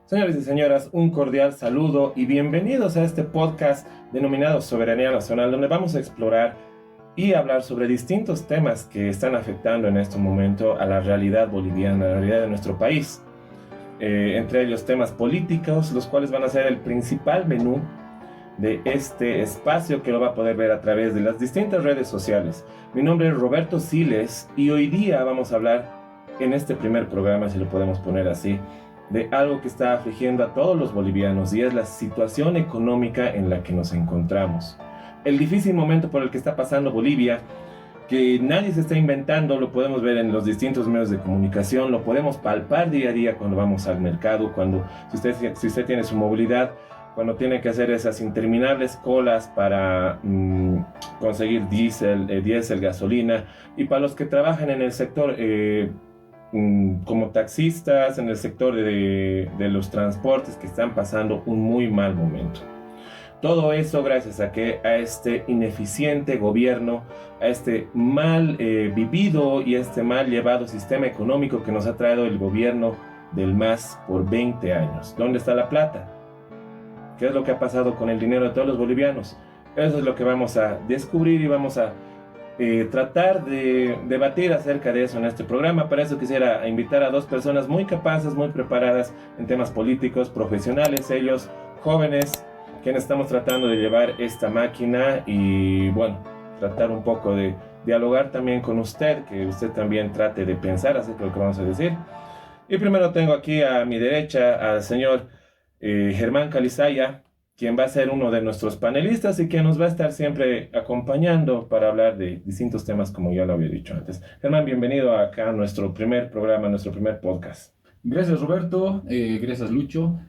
Señores y señoras, un cordial saludo y bienvenidos a este podcast denominado Soberanía Nacional, donde vamos a explorar y hablar sobre distintos temas que están afectando en este momento a la realidad boliviana, a la realidad de nuestro país. Entre ellos temas políticos, los cuales van a ser el principal menú de este espacio que lo va a poder ver a través de las distintas redes sociales. Mi nombre es Roberto Siles y hoy día vamos a hablar en este primer programa, si lo podemos poner así, de algo que está afligiendo a todos los bolivianos y es la situación económica en la que nos encontramos. El difícil momento por el que está pasando Bolivia, que nadie se está inventando, lo podemos ver en los distintos medios de comunicación, lo podemos palpar día a día cuando vamos al mercado, si usted tiene su movilidad, cuando tiene que hacer esas interminables colas para conseguir diésel, gasolina, y para los que trabajan en el sector como taxistas, en el sector de los transportes, que están pasando un muy mal momento. Todo eso gracias a este ineficiente gobierno, a este mal vivido y este mal llevado sistema económico que nos ha traído el gobierno del MAS por 20 años. ¿Dónde está la plata? ¿Qué es lo que ha pasado con el dinero de todos los bolivianos? Eso es lo que vamos a descubrir y vamos a tratar de debatir acerca de eso en este programa. Para eso quisiera invitar a dos personas muy capaces, muy preparadas en temas políticos, profesionales, ellos jóvenes, quienes estamos tratando de llevar esta máquina y bueno, tratar un poco de dialogar también con usted, que usted también trate de pensar acerca de lo que vamos a decir. Y primero tengo aquí a mi derecha al señor Germán Calizaya, quien va a ser uno de nuestros panelistas y quien nos va a estar siempre acompañando para hablar de distintos temas, como ya lo había dicho antes. Germán, bienvenido acá a nuestro primer programa, nuestro primer podcast. Gracias Roberto, gracias Lucho,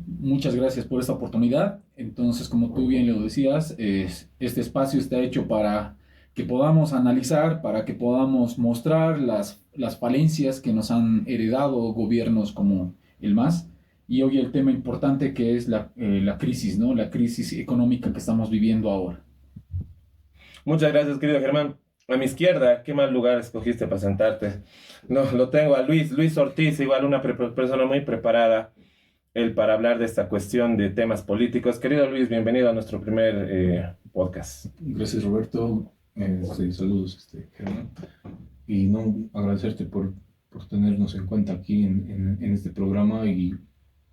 muchas gracias por esta oportunidad. Entonces, como tú bien lo decías, este espacio está hecho para que podamos analizar, para que podamos mostrar las falencias que nos han heredado gobiernos como el MAS. Y hoy el tema importante que es la crisis, ¿no? La crisis económica que estamos viviendo ahora. Muchas gracias, querido Germán. A mi izquierda, qué mal lugar escogiste para sentarte. No, lo tengo a Luis Ortiz, igual una persona muy preparada, él para hablar de esta cuestión de temas políticos. Querido Luis, bienvenido a nuestro primer podcast. Gracias Roberto, saludos Germán, y no agradecerte por tenernos en cuenta aquí en este programa y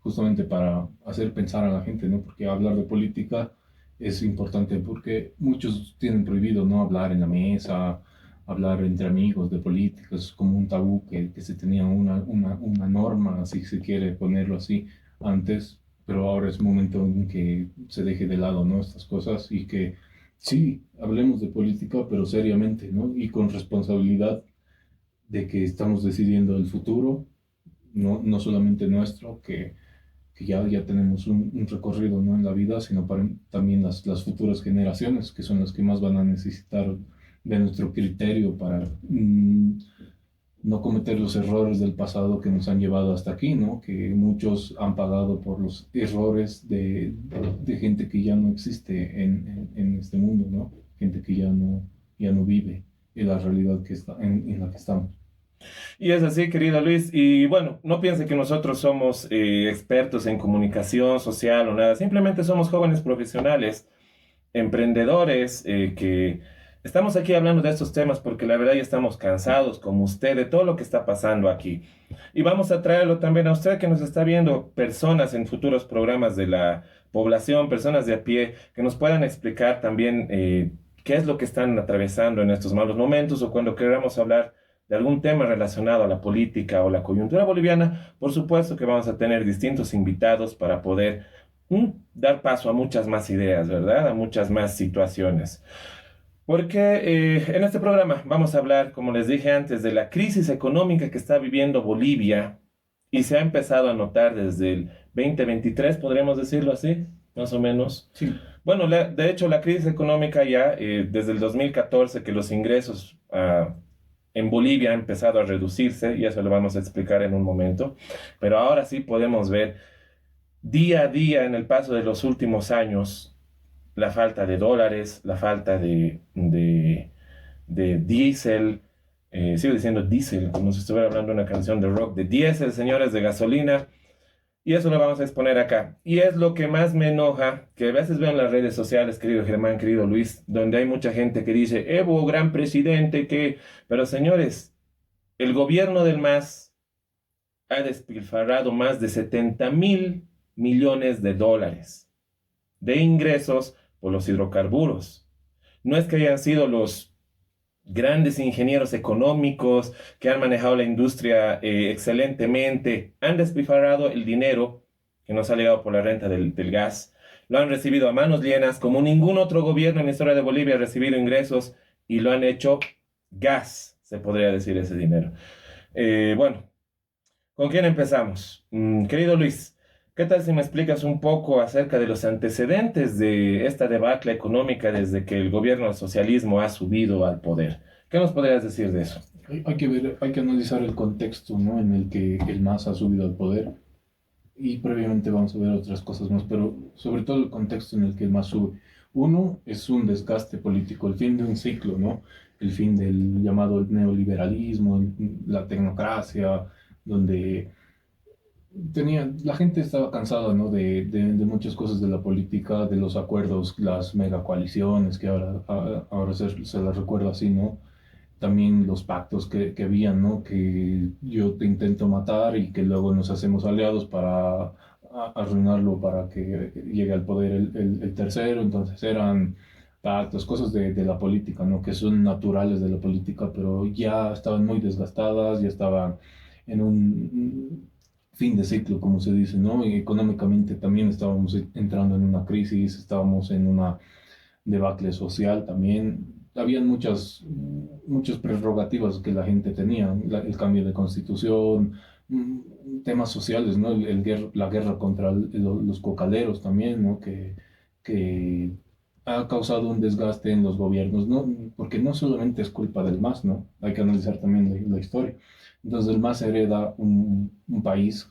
justamente para hacer pensar a la gente, ¿no? Porque hablar de política es importante porque muchos tienen prohibido no hablar en la mesa, hablar entre amigos de política, es como un tabú que se tenía una norma, si se quiere ponerlo así, antes, pero ahora es momento en que se deje de lado, ¿no? Estas cosas y que sí, hablemos de política, pero seriamente, ¿no? Y con responsabilidad de que estamos decidiendo el futuro, no solamente nuestro, que ya tenemos un recorrido, ¿no? En la vida, sino para también las futuras generaciones, que son las que más van a necesitar de nuestro criterio para no cometer los errores del pasado que nos han llevado hasta aquí, ¿no? Que muchos han pagado por los errores de gente que ya no existe en este mundo, ¿no? Gente que ya no vive en la realidad en la que estamos. Y es así, querido Luis. Y bueno, no piense que nosotros somos expertos en comunicación social o nada. Simplemente somos jóvenes profesionales, emprendedores, que estamos aquí hablando de estos temas porque la verdad ya estamos cansados, como usted, de todo lo que está pasando aquí. Y vamos a traerlo también a usted que nos está viendo, personas en futuros programas de la población, personas de a pie, que nos puedan explicar también qué es lo que están atravesando en estos malos momentos o cuando queramos hablar de algún tema relacionado a la política o la coyuntura boliviana. Por supuesto que vamos a tener distintos invitados para poder dar paso a muchas más ideas, ¿verdad? A muchas más situaciones. Porque en este programa vamos a hablar, como les dije antes, de la crisis económica que está viviendo Bolivia y se ha empezado a notar desde el 2023, podríamos decirlo así, más o menos. Sí. Bueno, de hecho, la crisis económica ya desde el 2014, que los ingresos en Bolivia han empezado a reducirse, y eso lo vamos a explicar en un momento, pero ahora sí podemos ver día a día en el paso de los últimos años la falta de dólares, la falta de diésel, sigo diciendo diésel, como si estuviera hablando de una canción de rock, de diésel, señores, de gasolina, Y eso lo vamos a exponer acá. Y es lo que más me enoja, que a veces veo en las redes sociales, querido Germán, querido Luis, donde hay mucha gente que dice, Evo, gran presidente, que... Pero señores, el gobierno del MAS ha despilfarrado más de 70.000 millones de dólares de ingresos por los hidrocarburos. No es que hayan sido los grandes ingenieros económicos que han manejado la industria excelentemente, han despilfarrado el dinero que nos ha llegado por la renta del gas, lo han recibido a manos llenas, como ningún otro gobierno en la historia de Bolivia ha recibido ingresos y lo han hecho gas, se podría decir ese dinero. Bueno, ¿con quién empezamos? Querido Luis, ¿qué tal si me explicas un poco acerca de los antecedentes de esta debacle económica desde que el gobierno del socialismo ha subido al poder? ¿Qué nos podrías decir de eso? Hay que ver, hay que analizar el contexto, ¿no?, en el que el MAS ha subido al poder. Y previamente vamos a ver otras cosas más, pero sobre todo el contexto en el que el MAS sube. Uno es un desgaste político, el fin de un ciclo, ¿no? El fin del llamado neoliberalismo, la tecnocracia, donde la gente estaba cansada, ¿no?, de muchas cosas de la política, de los acuerdos, las megacoaliciones, que ahora se las recuerda así, ¿no? También los pactos que habían, ¿no? Que yo te intento matar y que luego nos hacemos aliados para arruinarlo, para que llegue al poder el tercero. Entonces eran pactos, cosas de la política, ¿no?, que son naturales de la política, pero ya estaban muy desgastadas, ya estaban en un fin de ciclo, como se dice, ¿no? Y económicamente también estábamos entrando en una crisis, estábamos en una debacle social también. Habían muchas prerrogativas que la gente tenía, el cambio de constitución, temas sociales, ¿no? La guerra contra los cocaleros también, ¿no? Que ha causado un desgaste en los gobiernos, ¿no? Porque no solamente es culpa del MAS, ¿no? Hay que analizar también la historia. Entonces el MAS hereda un país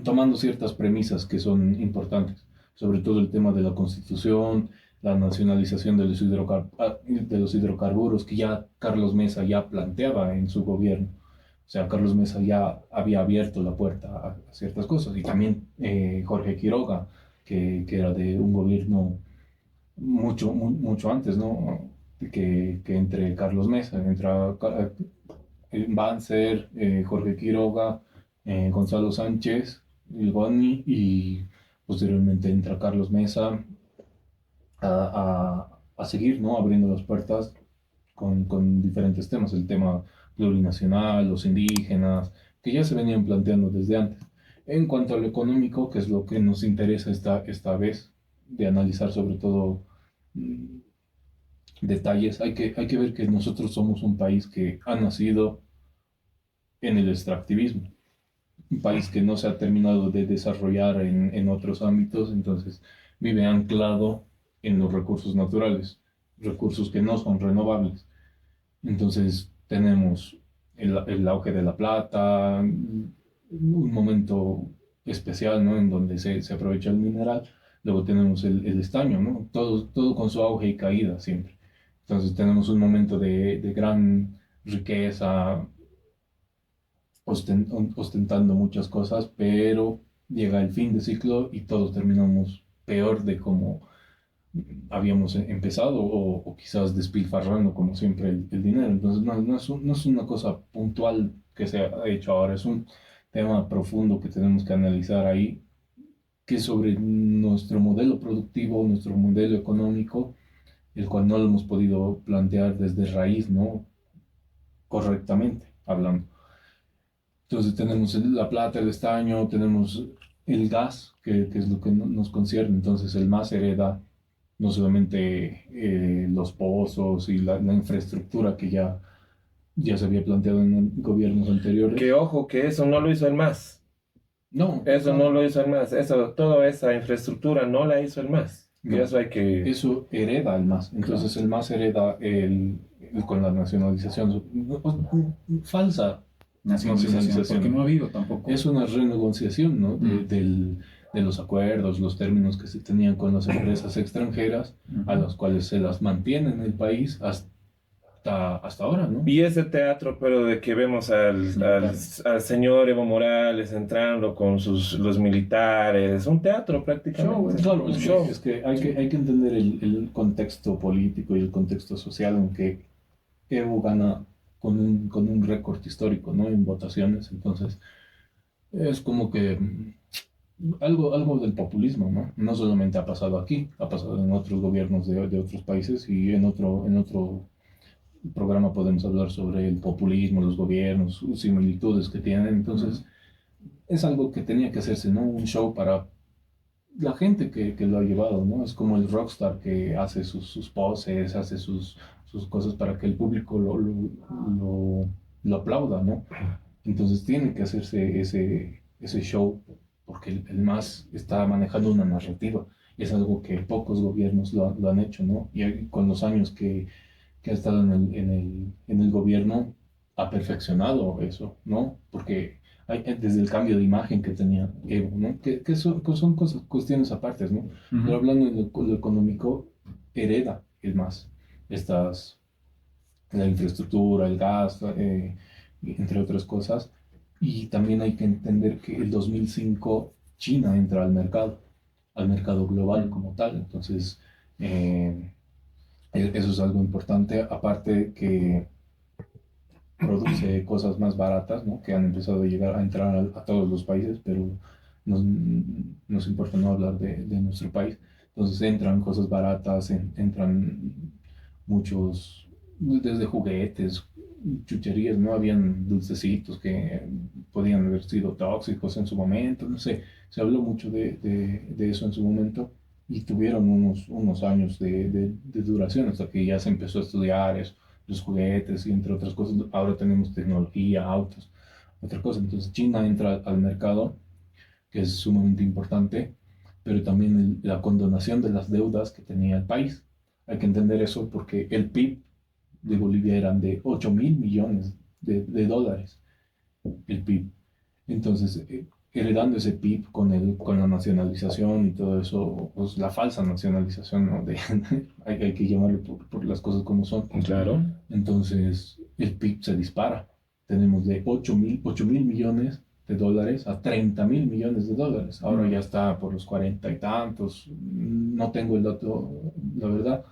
tomando ciertas premisas que son importantes, sobre todo el tema de la constitución, la nacionalización de los hidrocarburos, que ya Carlos Mesa ya planteaba en su gobierno. O sea, Carlos Mesa ya había abierto la puerta a ciertas cosas. Y también Jorge Quiroga, que era de un gobierno mucho antes, ¿no?, que entre Carlos Mesa, entra Banzer, Jorge Quiroga, Gonzalo Sánchez, el Boni, y posteriormente entra Carlos Mesa a seguir, ¿no?, abriendo las puertas con diferentes temas, el tema plurinacional, los indígenas, que ya se venían planteando desde antes. En cuanto a lo económico, que es lo que nos interesa esta vez, de analizar sobre todo detalles, hay que ver que nosotros somos un país que ha nacido en el extractivismo, un país que no se ha terminado de desarrollar en otros ámbitos, entonces vive anclado en los recursos naturales, recursos que no son renovables. Entonces tenemos el auge de la plata, un momento especial, ¿no?, en donde se aprovecha el mineral. Luego tenemos el estaño, ¿no?, todo con su auge y caída siempre. Entonces tenemos un momento de gran riqueza, ostentando muchas cosas, pero llega el fin de ciclo y todos terminamos peor de como habíamos empezado, o quizás despilfarrando como siempre el dinero. Entonces no es una cosa puntual que se ha hecho ahora, es un tema profundo que tenemos que analizar ahí, que es sobre nuestro modelo productivo, nuestro modelo económico, el cual no lo hemos podido plantear desde raíz, ¿no?, correctamente hablando. Entonces tenemos la plata, el estaño, tenemos el gas, que es lo que nos concierne. Entonces el MAS hereda no solamente los pozos y la infraestructura que ya se había planteado en gobiernos anteriores. Que ojo, que eso no lo hizo el MAS. No. Eso no lo hizo el MAS. Toda esa infraestructura no la hizo el MAS. No, y eso hay que... Eso hereda el MAS. Entonces el MAS hereda con la nacionalización falsa. Nacionalización, porque no ha habido tampoco. Es una renegociación, ¿no?, de los acuerdos, los términos que se tenían con las empresas extranjeras, a las cuales se las mantiene en el país hasta ahora, ¿no? Y ese teatro, pero de que vemos al señor Evo Morales entrando con los militares, un teatro prácticamente. Claro, Un show. es que hay que entender el contexto político y el contexto social en que Evo gana con un récord histórico, ¿no? En votaciones. Entonces, es como que algo del populismo, ¿no? No solamente ha pasado aquí, ha pasado en otros gobiernos de otros países y en otro programa podemos hablar sobre el populismo, los gobiernos, sus similitudes que tienen. Entonces, es algo que tenía que hacerse, ¿no? Un show para la gente que lo ha llevado, ¿no? Es como el rockstar que hace sus poses, hace sus cosas para que el público lo aplauda, ¿no? Entonces tiene que hacerse ese show porque el MAS está manejando una narrativa. Es algo que pocos gobiernos lo han hecho, ¿no? Y con los años que ha estado en el gobierno, ha perfeccionado eso, ¿no? Porque desde el cambio de imagen que tenía Evo, ¿no? Que son cosas, cuestiones apartes, ¿no? Ujú. Pero hablando en lo económico, hereda el MAS la infraestructura, el gas, entre otras cosas. Y también hay que entender que el 2005 China entra al mercado global como tal. Entonces, eso es algo importante. Aparte que produce cosas más baratas, ¿no? Que han empezado a llegar a entrar a todos los países, pero nos, nos importa no hablar de nuestro país. Entonces entran cosas baratas, entran muchos, desde juguetes, chucherías, ¿no? Habían dulcecitos que podían haber sido tóxicos en su momento, no sé, se habló mucho de eso en su momento y tuvieron unos años de duración hasta que ya se empezó a estudiar eso, los juguetes y entre otras cosas. Ahora tenemos tecnología, autos, otra cosa. Entonces China entra al mercado, que es sumamente importante, pero también la condonación de las deudas que tenía el país. Hay que entender eso porque el PIB de Bolivia eran de 8.000 millones de dólares, el PIB. Entonces, heredando ese PIB con la nacionalización y todo eso, pues la falsa nacionalización, ¿no? Hay que llamarlo por las cosas como son. Claro. Entonces, el PIB se dispara. Tenemos de 8.000 millones de dólares a 30.000 millones de dólares. Ahora ya está por los 40 y tantos. No tengo el dato, la verdad,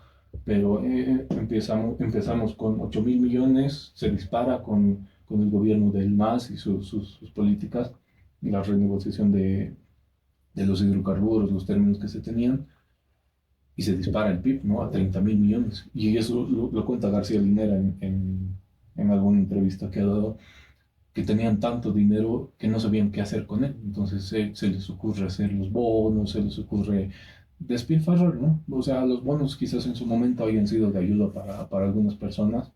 pero empezamos con 8.000 millones, se dispara con el gobierno del MAS y sus políticas, la renegociación de los hidrocarburos, los términos que se tenían, y se dispara el PIB, ¿no? A 30.000 millones. Y eso lo cuenta García Linera en alguna entrevista que ha dado, que tenían tanto dinero que no sabían qué hacer con él. Entonces se les ocurre hacer los bonos, se les ocurre despilfarrar, ¿no? O sea, los bonos quizás en su momento hayan sido de ayuda para algunas personas,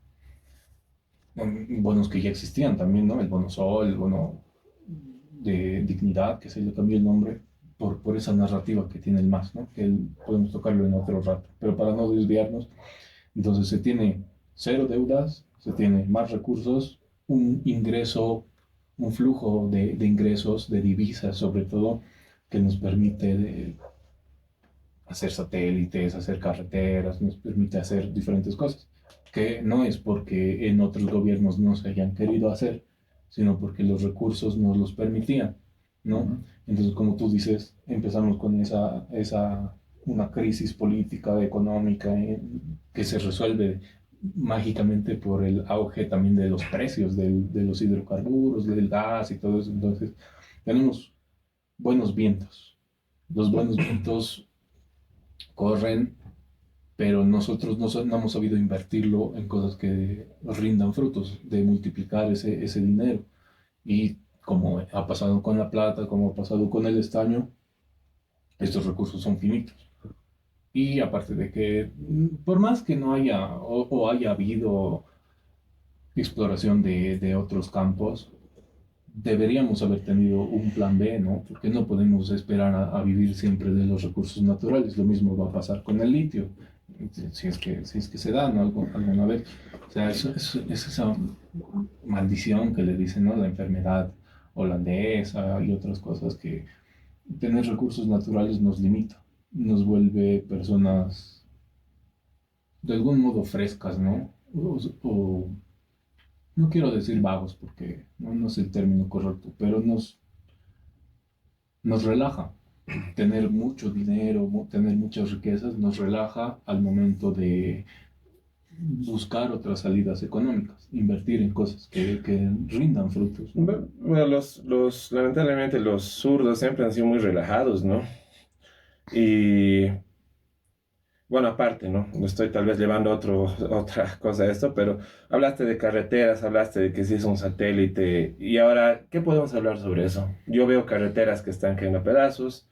bonos que ya existían también, ¿no? El bono Sol, el bono de dignidad, que se le cambió el nombre por esa narrativa que tiene el MAS, ¿no? Que podemos tocarlo en otro rato, pero para no desviarnos, entonces se tiene cero deudas, se tiene más recursos, un ingreso, un flujo de ingresos, de divisas sobre todo, que nos permite hacer satélites, hacer carreteras, nos permite hacer diferentes cosas, que no es porque en otros gobiernos no se hayan querido hacer, sino porque los recursos nos los permitían, ¿no? Entonces, como tú dices, empezamos con una crisis política, económica, que se resuelve mágicamente por el auge también de los precios de los hidrocarburos, del gas y todo eso. Entonces, tenemos buenos vientos. Los buenos vientos corren, pero nosotros no hemos sabido invertirlo en cosas que rindan frutos, de multiplicar ese dinero. Y como ha pasado con la plata, como ha pasado con el estaño, estos recursos son finitos. Y aparte de que, por más que no haya o haya habido exploración de otros campos, deberíamos haber tenido un plan B, ¿no? Porque no podemos esperar a vivir siempre de los recursos naturales. Lo mismo va a pasar con el litio, si es que se da, ¿no? Alguna vez. O sea, es esa maldición que le dicen, ¿no? La enfermedad holandesa y otras cosas que tener recursos naturales nos limita, nos vuelve personas de algún modo frescas, ¿no? o no quiero decir vagos porque no es el término correcto, pero nos relaja. Tener mucho dinero, tener muchas riquezas, nos relaja al momento de buscar otras salidas económicas, invertir en cosas que rindan frutos, ¿no? Bueno, lamentablemente los zurdos siempre han sido muy relajados, ¿no? Y bueno, aparte, ¿no? Estoy tal vez llevando otra cosa a esto, pero hablaste de carreteras, hablaste de que sí es un satélite. Y ahora, ¿qué podemos hablar sobre eso? Yo veo carreteras que están cayendo a pedazos,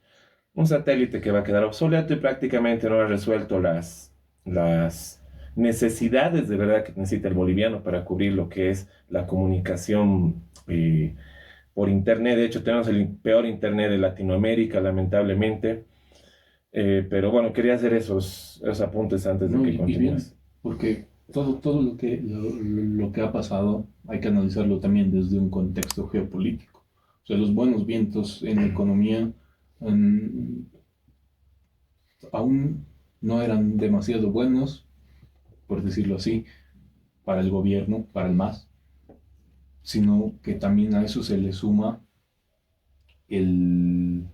un satélite que va a quedar obsoleto y prácticamente no ha resuelto las necesidades de verdad que necesita el boliviano para cubrir lo que es la comunicación por internet. De hecho, tenemos el peor internet de Latinoamérica, lamentablemente. Pero bueno, quería hacer esos apuntes antes de No, que y bien, continúes. porque todo lo que ha pasado hay que analizarlo también desde un contexto geopolítico. O sea, los buenos vientos en la economía mm, aún no eran demasiado buenos, por decirlo así, para el gobierno, para el MAS, sino que también a eso se le suma el,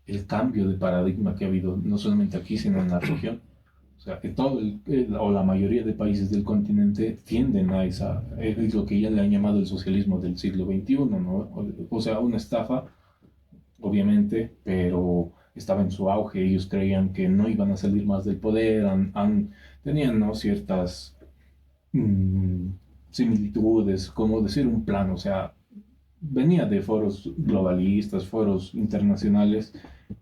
el cambio de paradigma que ha habido, no solamente aquí, sino en la región. O sea, que o la mayoría de países del continente tienden a es lo que ya le han llamado el socialismo del siglo XXI, ¿no? O sea, una estafa, obviamente, pero estaba en su auge, ellos creían que no iban a salir más del poder, tenían, ¿no?, ciertas mm, similitudes, como decir un plan, o sea, venía de foros globalistas, foros internacionales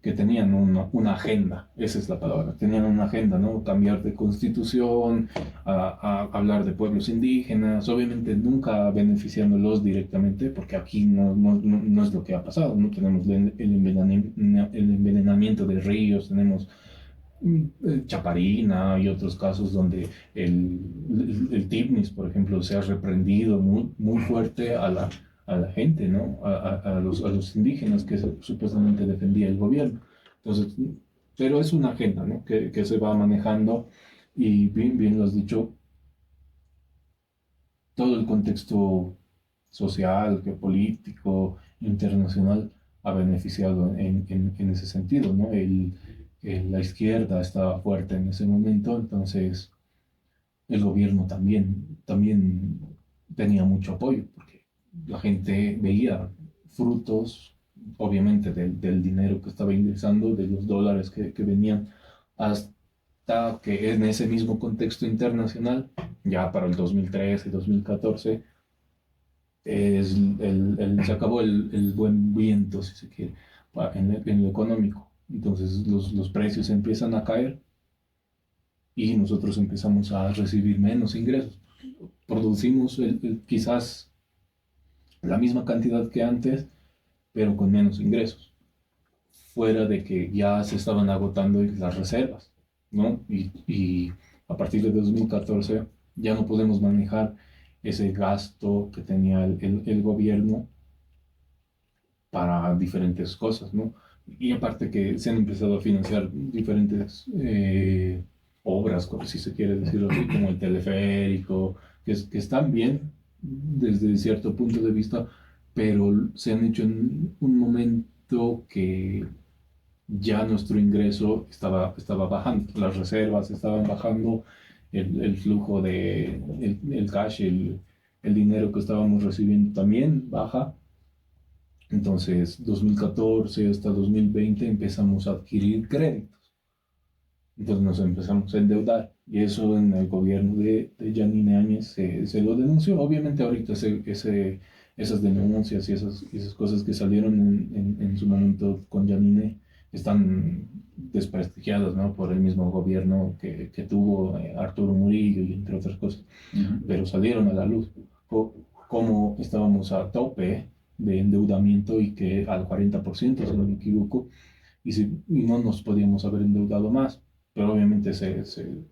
que tenían una agenda, esa es la palabra, tenían una agenda, ¿no? Cambiar de constitución, a hablar de pueblos indígenas, obviamente nunca beneficiándolos directamente, porque aquí no es lo que ha pasado, no tenemos el envenenamiento de ríos, tenemos Chaparina y otros casos donde el Tignis, por ejemplo, se ha reprendido muy fuerte a la gente, ¿no? A los indígenas que supuestamente defendía el gobierno. Entonces, pero es una agenda, ¿no?, que se va manejando y bien lo has dicho, todo el contexto social, geopolítico, internacional ha beneficiado en ese sentido, ¿no? La izquierda estaba fuerte en ese momento, entonces el gobierno también tenía mucho apoyo, porque la gente veía frutos, obviamente, del dinero que estaba ingresando, de los dólares que venían, hasta que en ese mismo contexto internacional, ya para el 2013, 2014, se acabó el buen viento, si se quiere, en lo económico. Entonces los precios empiezan a caer y nosotros empezamos a recibir menos ingresos. Producimos quizás la misma cantidad que antes, pero con menos ingresos. Fuera de que ya se estaban agotando las reservas, ¿no? Y a partir de 2014 ya no podemos manejar ese gasto que tenía el gobierno para diferentes cosas, ¿no? Y aparte que se han empezado a financiar diferentes obras, si se quiere decirlo así, como el teleférico, que están bien desde cierto punto de vista, pero se han hecho en un momento que ya nuestro ingreso estaba bajando, las reservas estaban bajando, el flujo el cash, el dinero que estábamos recibiendo también baja. Entonces, 2014 hasta 2020 empezamos a adquirir créditos. Entonces nos empezamos a endeudar. Y eso en el gobierno de Yanine Áñez se lo denunció. Obviamente ahorita esas denuncias y esas cosas que salieron en su momento con Yanine están desprestigiadas, ¿no?, por el mismo gobierno que tuvo Arturo Murillo y entre otras cosas. Pero salieron a la luz. Como estábamos a tope de endeudamiento y que al 40%, si no me equivoco, y no nos podíamos haber endeudado más. Pero obviamente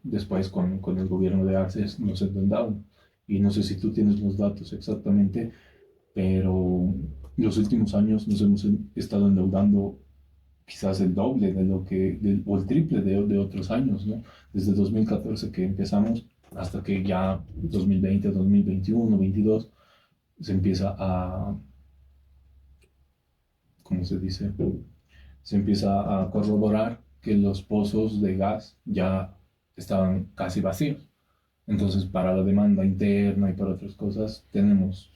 después con el gobierno de Arce nos endeudaron. Y no sé si tú tienes los datos exactamente, pero los últimos años nos hemos estado endeudando quizás el doble de o el triple de otros años, ¿no? Desde 2014 que empezamos hasta que ya 2020, 2021, 2022 se empieza a, ¿cómo se dice? Se empieza a corroborar que los pozos de gas ya estaban casi vacíos. Entonces, para la demanda interna y para otras cosas, tenemos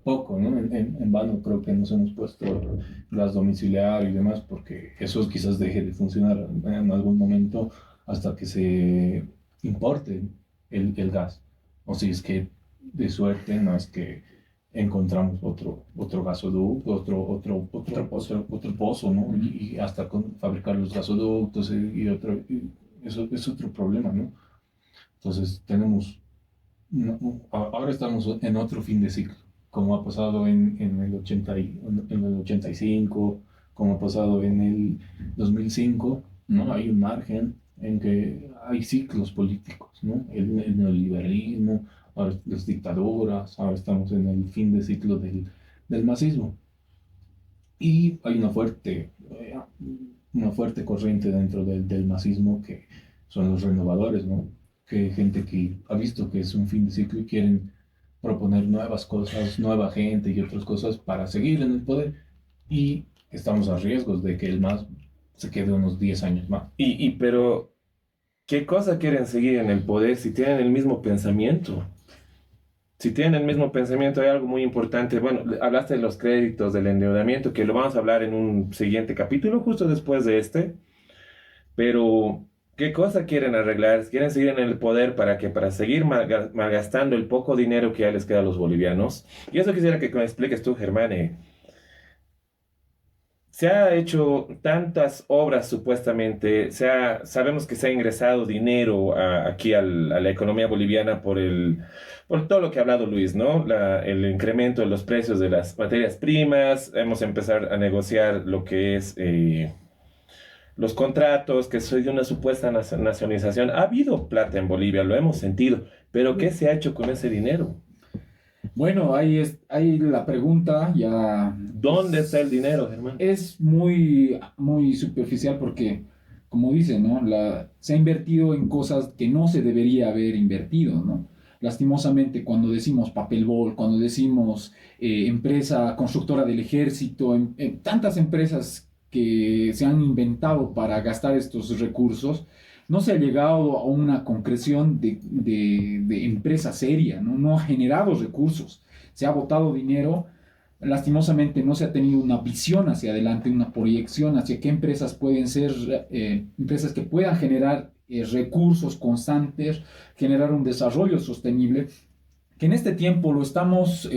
poco, ¿no? En vano creo que nos hemos puesto gas domiciliario y demás, porque eso quizás deje de funcionar en algún momento hasta que se importe el gas. O si es que de suerte no es que encontramos otro gasoducto, otro pozo, ¿no? Y hasta fabricar los gasoductos y eso es otro problema, ¿no? Entonces tenemos, ahora estamos en otro fin de ciclo, como ha pasado en el 85, como ha pasado en el 2005, ¿no? Hay un margen en que hay ciclos políticos, ¿no? El neoliberalismo, ahora las dictaduras, ahora estamos en el fin de ciclo del masismo. Y hay una fuerte corriente dentro del masismo que son los renovadores, ¿no? Que hay gente que ha visto que es un fin de ciclo y quieren proponer nuevas cosas, nueva gente y otras cosas para seguir en el poder. Y estamos a riesgos de que el MAS se quede unos 10 años más. Pero, ¿qué cosa quieren seguir en el poder si tienen el mismo pensamiento? Si tienen el mismo pensamiento, hay algo muy importante. Bueno, hablaste de los créditos, del endeudamiento, que lo vamos a hablar en un siguiente capítulo, justo después de este. Pero, ¿qué cosa quieren arreglar? ¿Quieren seguir en el poder para seguir malgastando el poco dinero que ya les queda a los bolivianos? Y eso quisiera que me expliques tú, Germán. Se ha hecho tantas obras supuestamente, sabemos que se ha ingresado dinero aquí a la economía boliviana por todo lo que ha hablado Luis, ¿no? El incremento de los precios de las materias primas, hemos empezado a negociar lo que es los contratos, que soy de una supuesta nacionalización. Ha habido plata en Bolivia, lo hemos sentido, pero ¿qué se ha hecho con ese dinero? Bueno, ahí la pregunta ya... ¿Dónde está el dinero, Germán? Es muy, muy superficial porque, como dice, ¿no? Se ha invertido en cosas que no se debería haber invertido, ¿no? Lastimosamente, cuando decimos Papel Bol, cuando decimos empresa constructora del ejército, tantas empresas que se han inventado para gastar estos recursos, no se ha llegado a una concreción de empresa seria, ¿no? No ha generado recursos, se ha botado dinero. Lastimosamente no se ha tenido una visión hacia adelante, una proyección hacia qué empresas pueden ser empresas que puedan generar recursos constantes, generar un desarrollo sostenible, que en este tiempo nos hemos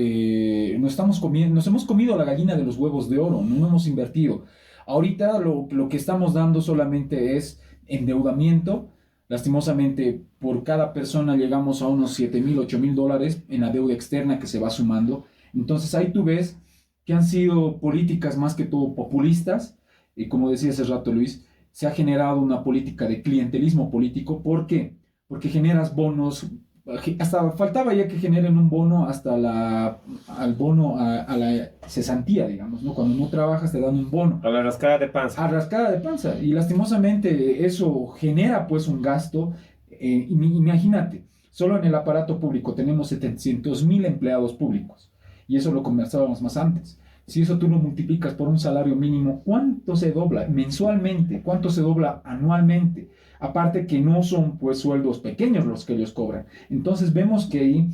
comido la gallina de los huevos de oro, no hemos invertido. Ahorita lo que estamos dando solamente es endeudamiento. Lastimosamente, por cada persona llegamos a unos $7,000, $8,000 en la deuda externa que se va sumando. Entonces ahí tú ves que han sido políticas más que todo populistas, y como decía hace rato Luis, se ha generado una política de clientelismo político. ¿Por qué? Porque generas bonos, hasta faltaba ya que generen un bono hasta al bono a la cesantía, digamos, ¿no? Cuando no trabajas te dan un bono. A la rascada de panza. A rascada de panza. Y lastimosamente eso genera pues un gasto. Imagínate, solo en el aparato público tenemos 700,000 empleados públicos. Y eso lo conversábamos más antes. Si eso tú lo multiplicas por un salario mínimo, ¿cuánto se dobla mensualmente? ¿Cuánto se dobla anualmente? Aparte que no son pues sueldos pequeños los que ellos cobran. Entonces vemos que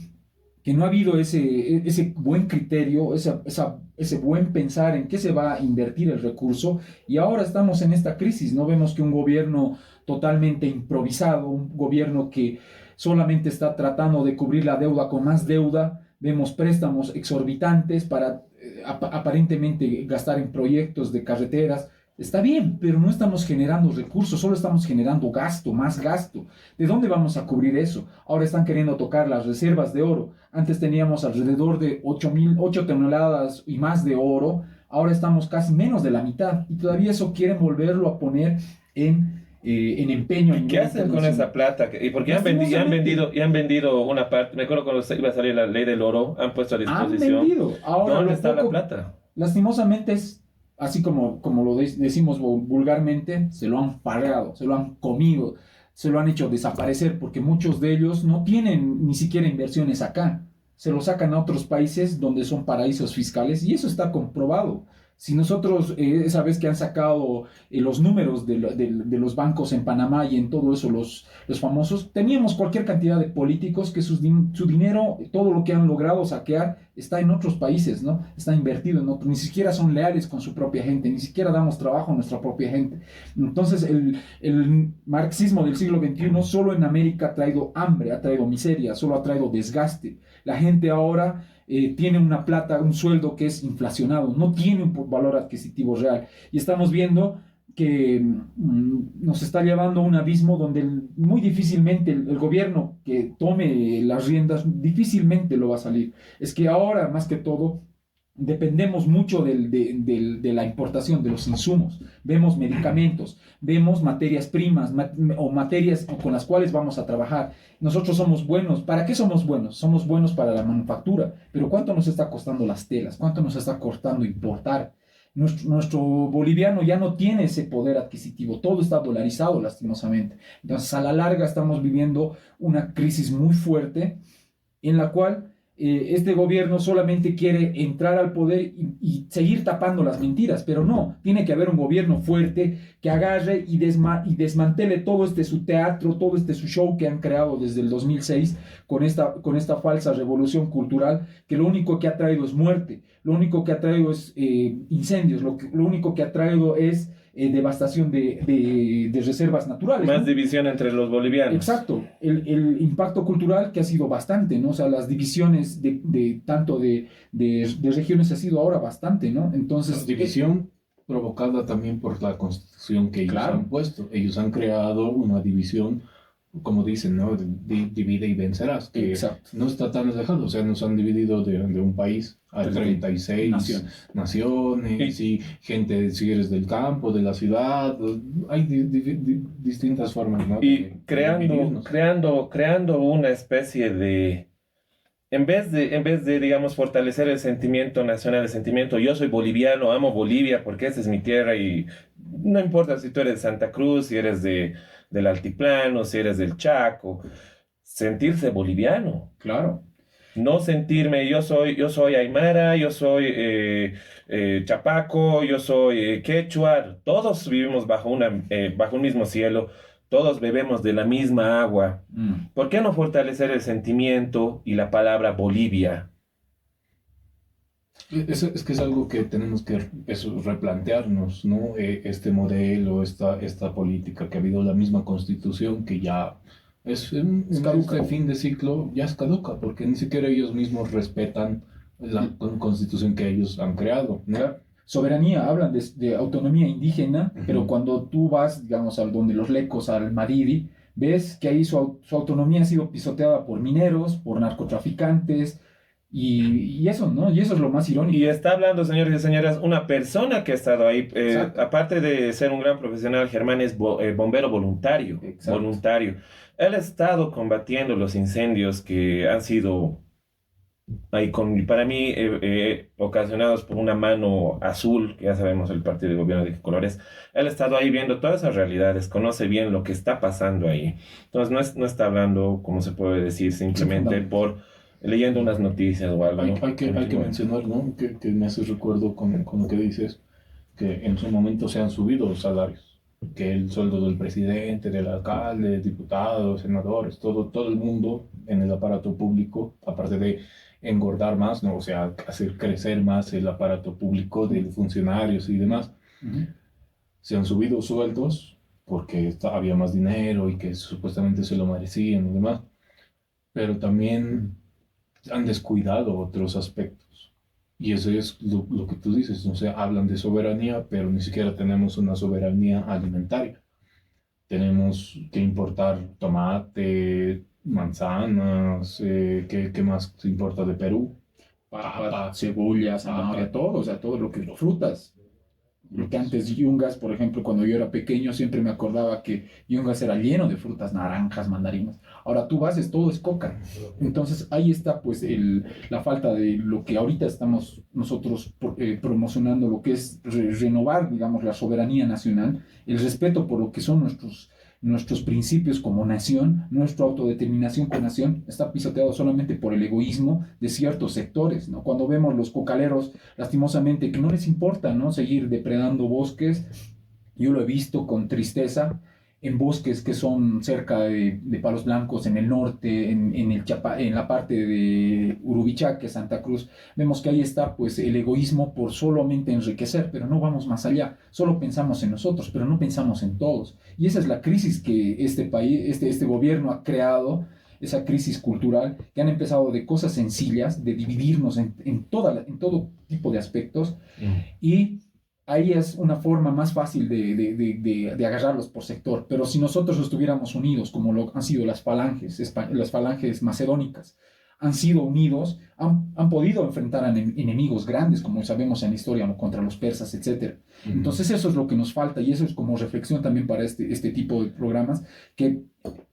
no ha habido ese buen criterio, ese buen pensar en qué se va a invertir el recurso. Y ahora estamos en esta crisis, ¿no? Vemos que un gobierno totalmente improvisado, un gobierno que solamente está tratando de cubrir la deuda con más deuda. Vemos préstamos exorbitantes para aparentemente gastar en proyectos de carreteras. Está bien, pero no estamos generando recursos, solo estamos generando gasto, más gasto. ¿De dónde vamos a cubrir eso? Ahora están queriendo tocar las reservas de oro. Antes teníamos alrededor de 8 toneladas y más de oro. Ahora estamos casi menos de la mitad. Y todavía eso quieren volverlo a poner en empeño. ¿Y qué hacen con esa plata? ¿Y por qué han vendido una parte? Me acuerdo cuando iba a salir la ley del oro, han puesto a disposición. Han vendido. Ahora, ¿dónde está la plata? Lastimosamente es así como lo decimos vulgarmente, se lo han farreado, se lo han comido. se lo han hecho desaparecer porque muchos de ellos no tienen ni siquiera inversiones acá. Se lo sacan a otros países donde son paraísos fiscales y eso está comprobado. Si nosotros, esa vez que han sacado los números de los bancos en Panamá y en todo eso, los famosos, teníamos cualquier cantidad de políticos que su dinero, todo lo que han logrado saquear, está en otros países, ¿no? Está invertido en otros, ni siquiera son leales con su propia gente, ni siquiera damos trabajo a nuestra propia gente. Entonces, el marxismo del siglo XXI solo en América ha traído hambre, ha traído miseria, solo ha traído desgaste. La gente ahora tiene una plata, un sueldo que es inflacionado, no tiene un valor adquisitivo real. Y estamos viendo que nos está llevando a un abismo donde muy difícilmente el gobierno que tome las riendas, difícilmente lo va a salir. Es que ahora, más que todo, dependemos mucho de la importación de los insumos. Vemos medicamentos, vemos materias primas o materias con las cuales vamos a trabajar. Nosotros somos buenos. ¿Para qué somos buenos? Somos buenos para la manufactura. Pero ¿cuánto nos está costando las telas? ¿Cuánto nos está costando importar? Nuestro boliviano ya no tiene ese poder adquisitivo. Todo está dolarizado, lastimosamente. Entonces, a la larga estamos viviendo una crisis muy fuerte en la cual este gobierno solamente quiere entrar al poder y seguir tapando las mentiras, pero no, tiene que haber un gobierno fuerte que agarre y desmantele todo su teatro, todo su show que han creado desde el 2006 con esta falsa revolución cultural que lo único que ha traído es muerte, lo único que ha traído es incendios, lo único que ha traído es devastación de reservas naturales. Más ¿no? división entre los bolivianos. Exacto, el impacto cultural que ha sido bastante, ¿no? O sea, las divisiones tanto de regiones ha sido ahora bastante, ¿no? Entonces... La división provocada también por la constitución que ellos Claro. han puesto. Ellos han creado una división, como dicen, ¿no? Divide y vencerás, que Exacto. no está tan alejado. O sea, nos han dividido de un país a 36 naciones y gente, si eres del campo, de la ciudad, hay distintas formas, ¿no? Y creando una especie de... En vez de, digamos, fortalecer el sentimiento nacional, el sentimiento yo soy boliviano, amo Bolivia porque esa es mi tierra y no importa si tú eres de Santa Cruz, si eres del Altiplano, si eres del Chaco, sentirse boliviano. Claro. No sentirme, yo soy Aymara, yo soy Chapaco, yo soy Quechua, todos vivimos bajo un mismo cielo, todos bebemos de la misma agua. ¿Por qué no fortalecer el sentimiento y la palabra Bolivia? Es que es algo que tenemos que replantearnos, ¿no? Este modelo, esta política que ha habido, la misma constitución que ya es este fin de ciclo, ya es caduca, porque ni siquiera ellos mismos respetan la constitución que ellos han creado, ¿no? Claro. Soberanía, hablan de autonomía indígena, pero cuando tú vas, digamos, al donde los lecos, al Madidi, ves que ahí su autonomía ha sido pisoteada por mineros, por narcotraficantes, y eso, ¿no? Y eso es lo más irónico. Y está hablando, señores y señoras, una persona que ha estado ahí, aparte de ser un gran profesional, Germán es bombero voluntario. Exacto. Voluntario. Él ha estado combatiendo los incendios que han sido, para mí, ocasionados por una mano azul, que ya sabemos el partido de gobierno de qué colores. Él ha estado ahí viendo todas esas realidades, conoce bien lo que está pasando ahí. Entonces no está hablando, como se puede decir, simplemente por leyendo unas noticias o algo. Hay que mencionar, ¿no? Que me hace recuerdo con lo que dices, que en su momento se han subido los salarios, que el sueldo del presidente, del alcalde, diputados, senadores, todo el mundo en el aparato público, aparte de engordar más, ¿no? O sea, hacer crecer más el aparato público de funcionarios y demás, se han subido sueldos porque había más dinero y que supuestamente se lo merecían y demás, pero también han descuidado otros aspectos. Y eso es lo que tú dices, o sea, hablan de soberanía, pero ni siquiera tenemos una soberanía alimentaria. Tenemos que importar tomate, manzanas, ¿qué más se importa de Perú? Papa, cebolla, zanahoria, todo, o sea, todo lo que frutas. Lo que antes yungas, por ejemplo, cuando yo era pequeño, siempre me acordaba que yungas era lleno de frutas, naranjas, mandarinas. Ahora tú vas, todo es coca. Entonces ahí está pues la falta de lo que ahorita estamos nosotros promocionando, lo que es renovar, digamos, la soberanía nacional, el respeto por lo que son nuestros principios como nación, nuestra autodeterminación como nación, está pisoteado solamente por el egoísmo de ciertos sectores, ¿no? Cuando vemos los cocaleros, lastimosamente, que no les importa, ¿no?, seguir depredando bosques. Yo lo he visto con tristeza en bosques que son cerca de Palos Blancos, en el norte, en la parte de Urubichaque, Santa Cruz. Vemos que ahí está pues el egoísmo por solamente enriquecer, pero no vamos más allá. Solo pensamos en nosotros, pero no pensamos en todos. Y esa es la crisis que este país, este gobierno ha creado, esa crisis cultural, que han empezado de cosas sencillas, de dividirnos en todo tipo de aspectos, y ahí es una forma más fácil de agarrarlos por sector. Pero si nosotros estuviéramos unidos, como lo han sido las falanges macedónicas, han sido unidos, han podido enfrentar a enemigos grandes, como sabemos en la historia, ¿no?, contra los persas, etc. Entonces eso es lo que nos falta, y eso es como reflexión también para este tipo de programas, que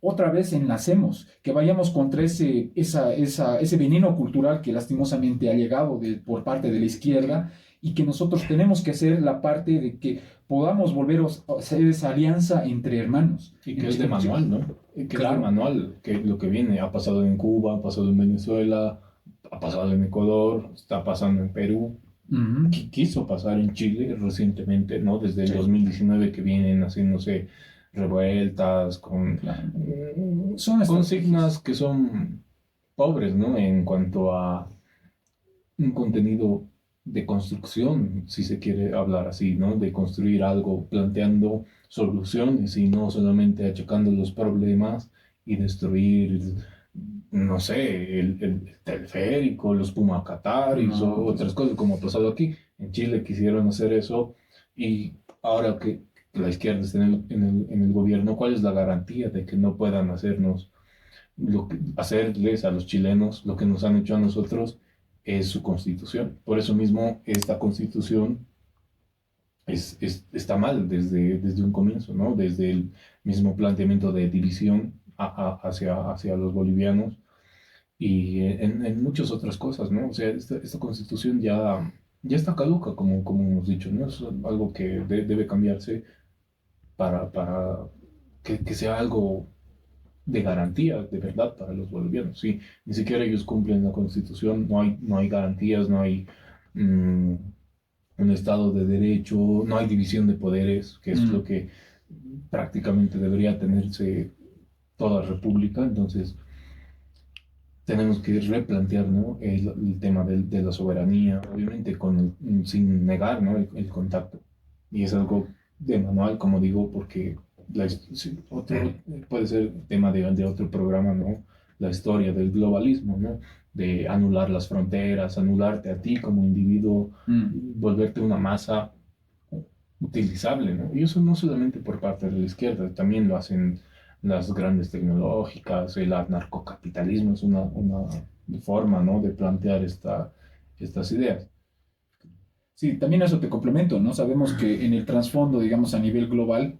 otra vez enlacemos, que vayamos contra ese veneno cultural que lastimosamente ha llegado por parte de la izquierda, y que nosotros tenemos que hacer la parte de que podamos volver a hacer esa alianza entre hermanos. Y que es de manual, ¿no? Que claro. Es de manual, que lo que viene ha pasado en Cuba, ha pasado en Venezuela, ha pasado en Ecuador, está pasando en Perú, quiso pasar en Chile recientemente, ¿no? Desde el 2019 que vienen haciéndose revueltas con consignas que son pobres, ¿no? En cuanto a un contenido de construcción, si se quiere hablar así, ¿no? De construir algo, planteando soluciones y no solamente achacando los problemas y destruir, no sé, el teleférico, los Pumacataris o otras cosas, como ha pasado aquí. En Chile quisieron hacer eso, y ahora que la izquierda está en el gobierno, ¿cuál es la garantía de que no puedan hacerles a los chilenos lo que nos han hecho a nosotros? Es su constitución. Por eso mismo esta constitución está mal desde un comienzo, ¿no? Desde el mismo planteamiento de división hacia los bolivianos, y en muchas otras cosas, ¿no? O sea, esta constitución ya está caduca, como hemos dicho, ¿no? Es algo que debe cambiarse para que sea algo de garantía, de verdad, para los bolivianos. Sí, ni siquiera ellos cumplen la constitución, no hay garantías, no hay un Estado de Derecho, no hay división de poderes, que es lo que prácticamente debería tenerse toda república. Entonces, tenemos que replantear, ¿no?, el tema de la soberanía, obviamente sin negar, ¿no?, el contacto. Y es algo de manual, como digo, porque puede ser tema de otro programa, ¿no? La historia del globalismo, ¿no? De anular las fronteras, anularte a ti como individuo, volverte una masa utilizable, ¿no? Y eso no solamente por parte de la izquierda, también lo hacen las grandes tecnológicas, el anarcocapitalismo es una forma, ¿no?, de plantear estas ideas. Sí, también eso te complemento, ¿no? Sabemos que en el trasfondo, digamos, a nivel global,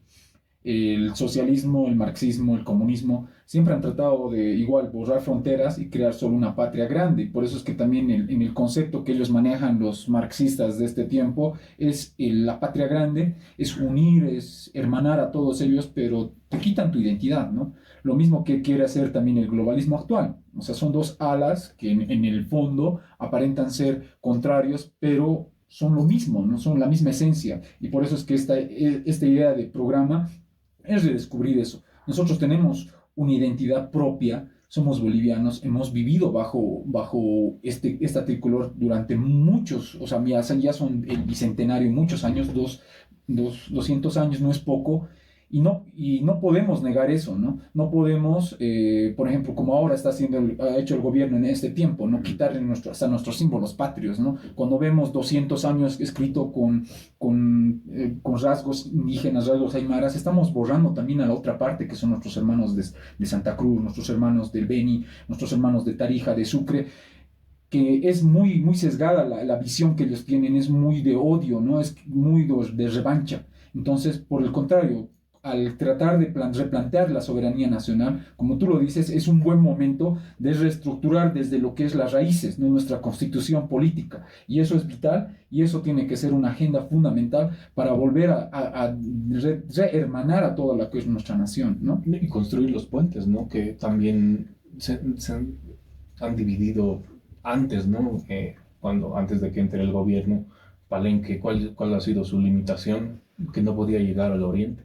el socialismo, el marxismo, el comunismo, siempre han tratado de igual borrar fronteras y crear solo una patria grande. Por eso es que también en el concepto que ellos manejan, los marxistas de este tiempo, es la patria grande, es unir, es hermanar a todos ellos, pero te quitan tu identidad, ¿no? Lo mismo que quiere hacer también el globalismo actual. O sea, son dos alas que en el fondo aparentan ser contrarios, pero son lo mismo, no son la misma esencia. Y por eso es que esta idea de programa es redescubrir eso. Nosotros tenemos una identidad propia, somos bolivianos, hemos vivido bajo esta tricolor durante muchos, o sea, ya son el bicentenario, muchos años, 200 años, no es poco. Y no podemos negar eso, ¿no? No podemos, por ejemplo, como ahora ha hecho el gobierno en este tiempo, no quitarle hasta nuestros símbolos patrios, ¿no? Cuando vemos 200 años escrito con rasgos indígenas, rasgos aymaras, estamos borrando también a la otra parte, que son nuestros hermanos de Santa Cruz, nuestros hermanos del Beni, nuestros hermanos de Tarija, de Sucre, que es muy, muy sesgada la visión que ellos tienen, es muy de odio, ¿no? Es muy de revancha. Entonces, por el contrario, al tratar de replantear la soberanía nacional, como tú lo dices, es un buen momento de reestructurar desde lo que es las raíces, ¿no? Nuestra constitución política. Y eso es vital y eso tiene que ser una agenda fundamental para volver a rehermanar a toda la que es nuestra nación, ¿no? Y construir los puentes, ¿no? Que también se han dividido antes, ¿no? Antes de que entre el gobierno, Palenque, ¿cuál ha sido su limitación? Que no podía llegar al oriente.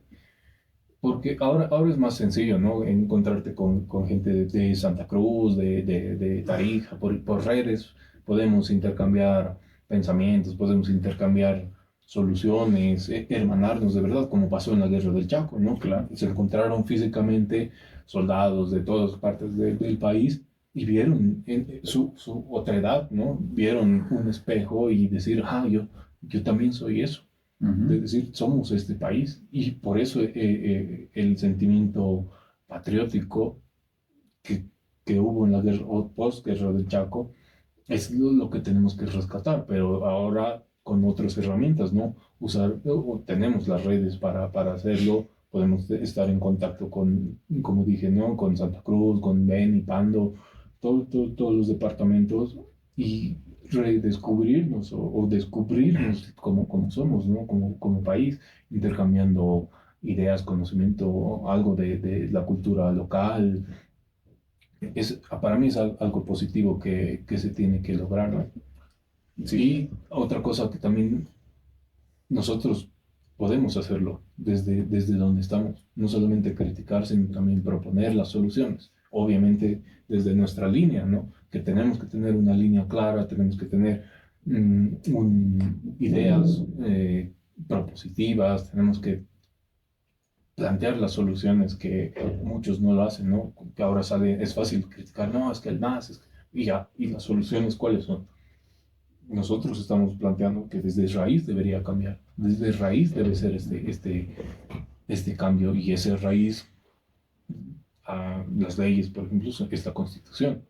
Porque ahora es más sencillo, ¿no? Encontrarte con gente de Santa Cruz, de Tarija, por redes. Podemos intercambiar pensamientos, podemos intercambiar soluciones, hermanarnos de verdad, como pasó en la Guerra del Chaco, ¿no? Claro. Se encontraron físicamente soldados de todas partes del país y vieron en su otredad, ¿no? Vieron un espejo y decir, yo también soy eso. De decir, somos este país y por eso el sentimiento patriótico que, que hubo en la guerra o postguerra del Chaco es lo que tenemos que rescatar, pero ahora con otras herramientas, ¿no? Tenemos las redes para hacerlo, podemos estar en contacto como dije, ¿no? Con Santa Cruz, con Beni, Pando, todos los departamentos y redescubrirnos o descubrirnos como somos, ¿no? Como país, intercambiando ideas, conocimiento, algo de la cultura local. Para mí es algo positivo que se tiene que lograr, ¿no? Sí, otra cosa que también nosotros podemos hacerlo desde donde estamos, no solamente criticar, sino también proponer las soluciones, obviamente desde nuestra línea, ¿no? Que tenemos que tener una línea clara, tenemos que tener ideas propositivas, tenemos que plantear las soluciones que muchos no lo hacen, ¿no? Que ahora es fácil criticar, no, es que el MAS, y las soluciones, ¿cuáles son? Nosotros estamos planteando que desde raíz debería cambiar, desde raíz debe ser este cambio, y esa raíz a las leyes, por ejemplo, esta constitución.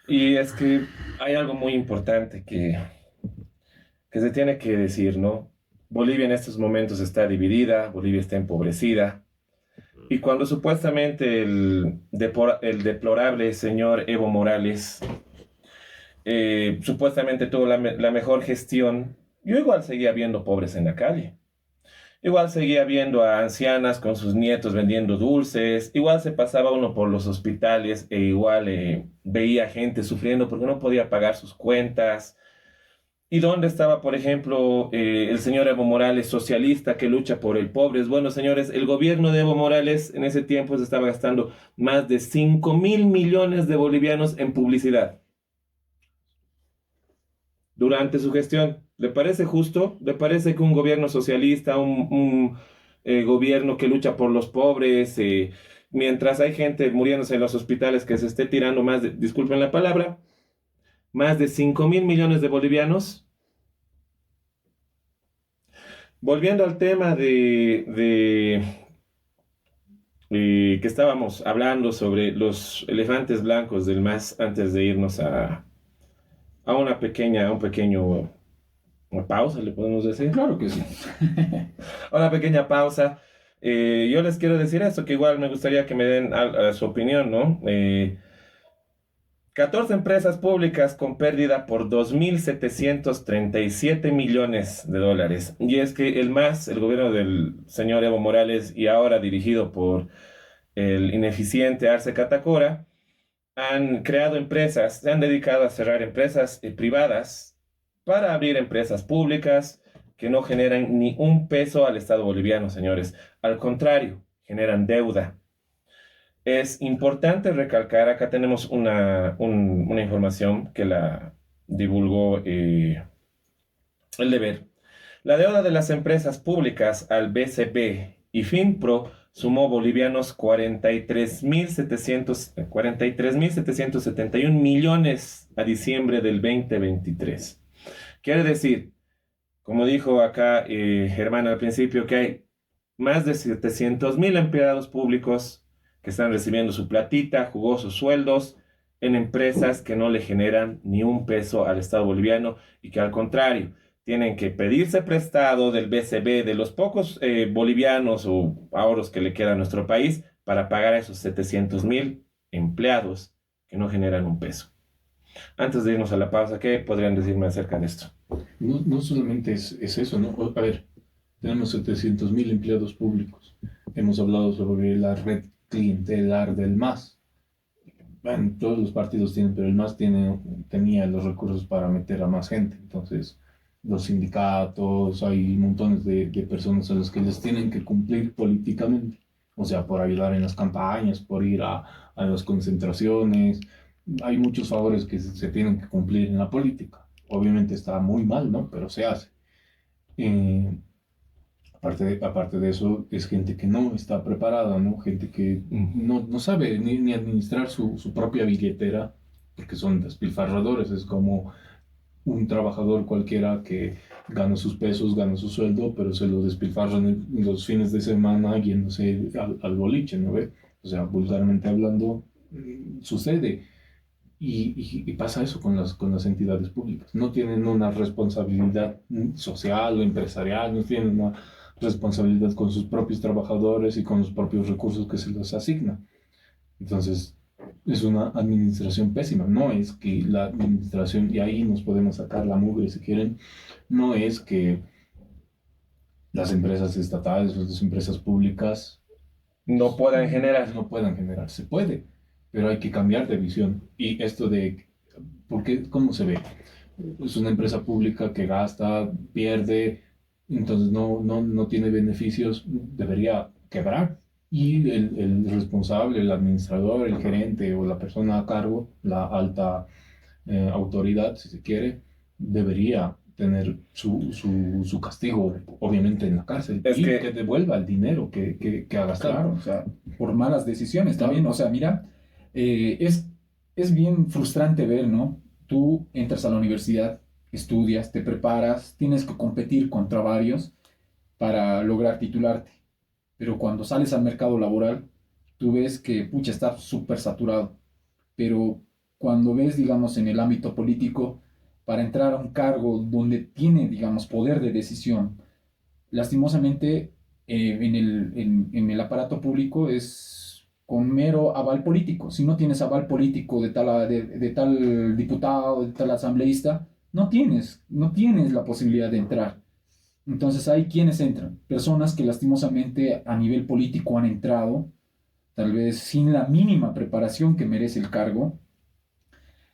Y es que hay algo muy importante que se tiene que decir, ¿no? Bolivia en estos momentos está dividida, Bolivia está empobrecida, y cuando supuestamente el deplorable señor Evo Morales supuestamente tuvo la mejor gestión, yo igual seguía viendo pobres en la calle. Igual seguía viendo a ancianas con sus nietos vendiendo dulces, igual se pasaba uno por los hospitales e igual veía gente sufriendo porque no podía pagar sus cuentas. ¿Y dónde estaba, por ejemplo, el señor Evo Morales, socialista que lucha por el pobre? Bueno, señores, el gobierno de Evo Morales en ese tiempo se estaba gastando más de 5.000 millones de bolivianos en publicidad durante su gestión. ¿Le parece justo? ¿Le parece que un gobierno socialista, un gobierno que lucha por los pobres, mientras hay gente muriéndose en los hospitales, que se esté tirando disculpen la palabra, más de 5.000 millones de bolivianos? Volviendo al tema que estábamos hablando sobre los elefantes blancos del MAS antes de irnos a un pequeño una pausa, le podemos decir. Claro que sí. Una pequeña pausa. Yo les quiero decir esto, que igual me gustaría que me den su opinión, ¿no? 14 empresas públicas con pérdida por 2.737 millones de dólares. Y es que el MAS, el gobierno del señor Evo Morales, y ahora dirigido por el ineficiente Arce Catacora, han creado empresas, se han dedicado a cerrar empresas privadas para abrir empresas públicas que no generan ni un peso al Estado boliviano, señores. Al contrario, generan deuda. Es importante recalcar, acá tenemos una información que la divulgó el Deber. La deuda de las empresas públicas al BCP y FinPro sumó bolivianos 43.771 millones a diciembre del 2023. Quiere decir, como dijo acá Germán al principio, que hay más de 700.000 empleados públicos que están recibiendo su platita, jugosos sueldos, en empresas que no le generan ni un peso al Estado boliviano y que al contrario, tienen que pedirse prestado del BCB, de los pocos bolivianos o ahorros que le queda a nuestro país para pagar a esos 700.000 empleados que no generan un peso. Antes de irnos a la pausa, ¿qué podrían decirme acerca de esto? No solamente es eso, ¿no? A ver, tenemos 700.000 empleados públicos. Hemos hablado sobre la red clientelar del MAS. Bueno, todos los partidos tienen, pero el MAS tenía los recursos para meter a más gente. Entonces, los sindicatos, hay montones de personas a las que les tienen que cumplir políticamente. O sea, por ayudar en las campañas, por ir a las concentraciones. Hay muchos favores que se tienen que cumplir en la política. Obviamente está muy mal, ¿no? Pero se hace. Eh, aparte de eso, es gente que no está preparada, ¿no? Gente que no sabe ni administrar su propia billetera, porque son despilfarradores. Es como un trabajador cualquiera que gana sus pesos, gana su sueldo, pero se lo despilfarran en los fines de semana yéndose al boliche, ¿no ve? O sea, vulgarmente hablando, sucede. Y pasa eso con las entidades públicas. No tienen una responsabilidad social o empresarial, no tienen una responsabilidad con sus propios trabajadores y con los propios recursos que se les asigna. Entonces, es una administración pésima. No es que la administración, y ahí nos podemos sacar la mugre si quieren, no es que las empresas estatales o las empresas públicas No puedan generar. no puedan generar. Se puede, pero hay que cambiar de visión. Y esto de, porque, ¿cómo se ve? Es una empresa pública que gasta, pierde, entonces no tiene beneficios, debería quebrar. Y el responsable, el administrador, el gerente o la persona a cargo, la alta autoridad, si se quiere, debería tener su castigo, obviamente, en la cárcel, Es y que- que devuelva el dinero que ha gastado. Claro, o sea, por malas decisiones también. O sea, mira, es bien frustrante ver, ¿no? Tú entras a la universidad, estudias, te preparas, tienes que competir contra varios para lograr titularte. Pero cuando sales al mercado laboral, tú ves que, pucha, está súper saturado. Pero cuando ves, digamos, en el ámbito político, para entrar a un cargo donde tiene, digamos, poder de decisión, lastimosamente en el aparato público es con mero aval político. Si no tienes aval político de tal diputado, de tal asambleísta, no tienes la posibilidad de entrar. Entonces hay quienes entran, personas que lastimosamente a nivel político han entrado, tal vez sin la mínima preparación que merece el cargo.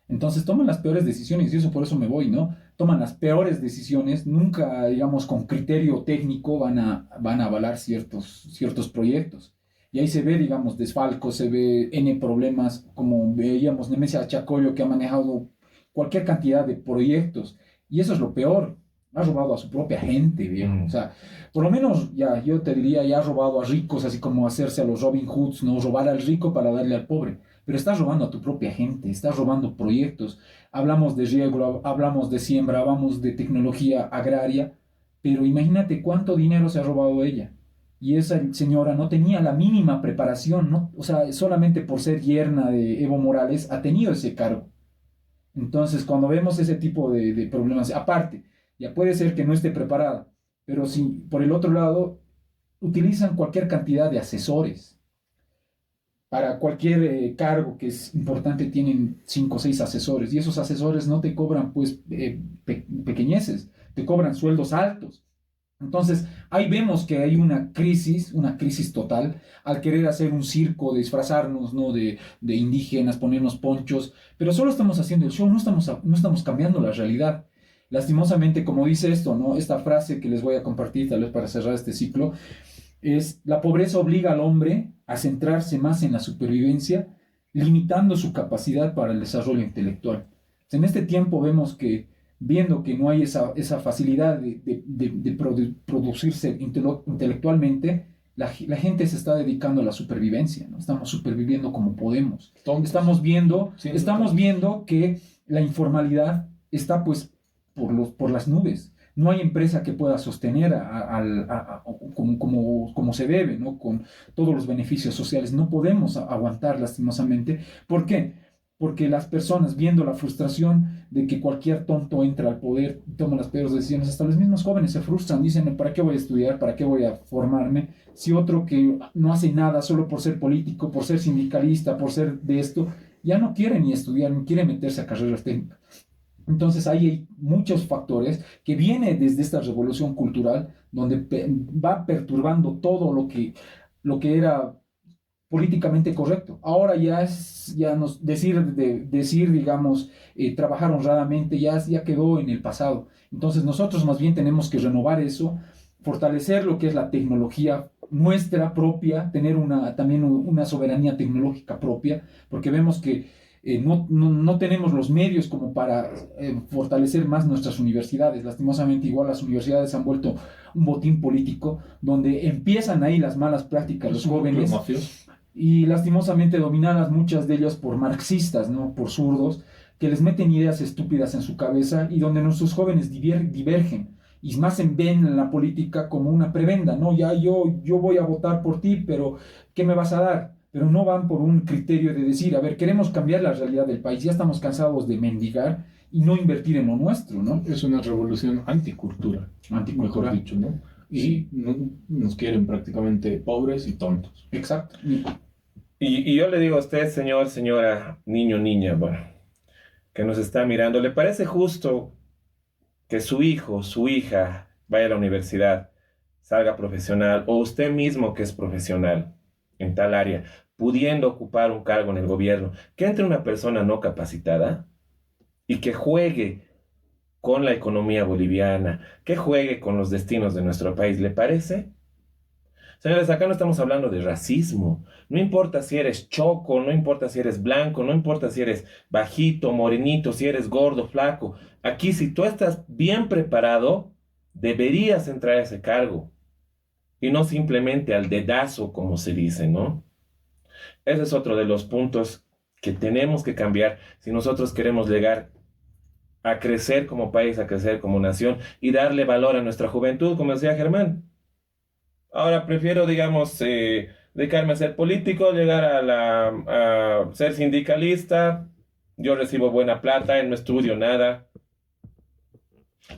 Entonces toman las peores decisiones y eso por eso me voy, ¿no? Toman las peores decisiones, nunca, digamos, con criterio técnico van a avalar ciertos proyectos. Y ahí se ve, digamos, desfalco, se ve N problemas, como veíamos Nemesia Chacoyo, que ha manejado cualquier cantidad de proyectos. Y eso es lo peor, ha robado a su propia gente, viejo. O sea, por lo menos, ya, yo te diría, ya ha robado a ricos, así como hacerse a los Robin Hoods, ¿no? Robar al rico para darle al pobre. Pero estás robando a tu propia gente, estás robando proyectos. Hablamos de riego, hablamos de siembra, hablamos de tecnología agraria, pero imagínate cuánto dinero se ha robado ella. Y esa señora no tenía la mínima preparación, ¿no? O sea, solamente por ser yerna de Evo Morales ha tenido ese cargo. Entonces, cuando vemos ese tipo de problemas, aparte, ya puede ser que no esté preparada, pero si por el otro lado utilizan cualquier cantidad de asesores. Para cualquier cargo que es importante tienen 5 o 6 asesores y esos asesores no te cobran pues pequeñeces, te cobran sueldos altos. Entonces ahí vemos que hay una crisis total al querer hacer un circo, disfrazarnos, ¿no? de indígenas, ponernos ponchos, pero solo estamos haciendo el show, no estamos cambiando la realidad. Lastimosamente, como dice esto, ¿no? Esta frase que les voy a compartir tal vez para cerrar este ciclo, es la pobreza obliga al hombre a centrarse más en la supervivencia, limitando su capacidad para el desarrollo intelectual. En este tiempo vemos que, viendo que no hay esa facilidad de producirse intelectualmente, la gente se está dedicando a la supervivencia, ¿no? Estamos superviviendo como podemos. Estamos viendo que la informalidad está pues por las nubes. No hay empresa que pueda sostener como se debe, ¿no? Con todos los beneficios sociales. No podemos aguantar lastimosamente. ¿Por qué? porque las personas, viendo la frustración de que cualquier tonto entra al poder y toma las peores decisiones, hasta los mismos jóvenes se frustran, dicen, ¿para qué voy a estudiar? ¿Para qué voy a formarme? Si otro que no hace nada solo por ser político, por ser sindicalista, por ser de esto, ya no quiere ni estudiar, ni quiere meterse a carreras técnicas. Entonces ahí hay muchos factores que vienen desde esta revolución cultural, donde va perturbando todo lo que era políticamente correcto. Ahora ya nos decir digamos, trabajar honradamente ya quedó en el pasado. Entonces nosotros más bien tenemos que renovar eso, fortalecer lo que es la tecnología nuestra propia, tener también una soberanía tecnológica propia, porque vemos que no tenemos los medios como para fortalecer más nuestras universidades. Lastimosamente, igual las universidades han vuelto un botín político, donde empiezan ahí las malas prácticas, los jóvenes, y lastimosamente dominadas muchas de ellas por marxistas, ¿no? Por zurdos, que les meten ideas estúpidas en su cabeza y donde nuestros jóvenes divergen. Y más ven la política como una prebenda, ¿no? Ya yo voy a votar por ti, pero ¿qué me vas a dar? Pero no van por un criterio de decir, a ver, queremos cambiar la realidad del país, ya estamos cansados de mendigar y no invertir en lo nuestro, ¿no? Es una revolución anticultura, mejor dicho, ¿no? Y nos quieren prácticamente pobres y tontos. Exacto. Y yo le digo a usted, señor, señora, niño, niña, bueno, que nos está mirando, ¿le parece justo que su hijo, su hija vaya a la universidad, salga profesional, o usted mismo que es profesional en tal área, pudiendo ocupar un cargo en el gobierno, que entre una persona no capacitada y que juegue con la economía boliviana, que juegue con los destinos de nuestro país? ¿Le parece? Señores, acá no estamos hablando de racismo. No importa si eres choco, no importa si eres blanco, no importa si eres bajito, morenito, si eres gordo, flaco. Aquí, si tú estás bien preparado, deberías entrar a ese cargo. Y no simplemente al dedazo, como se dice, ¿no? Ese es otro de los puntos que tenemos que cambiar si nosotros queremos llegar a crecer como país, a crecer como nación y darle valor a nuestra juventud, como decía Germán. Ahora prefiero, digamos, dedicarme a ser político, llegar a ser sindicalista. Yo recibo buena plata, no estudio nada.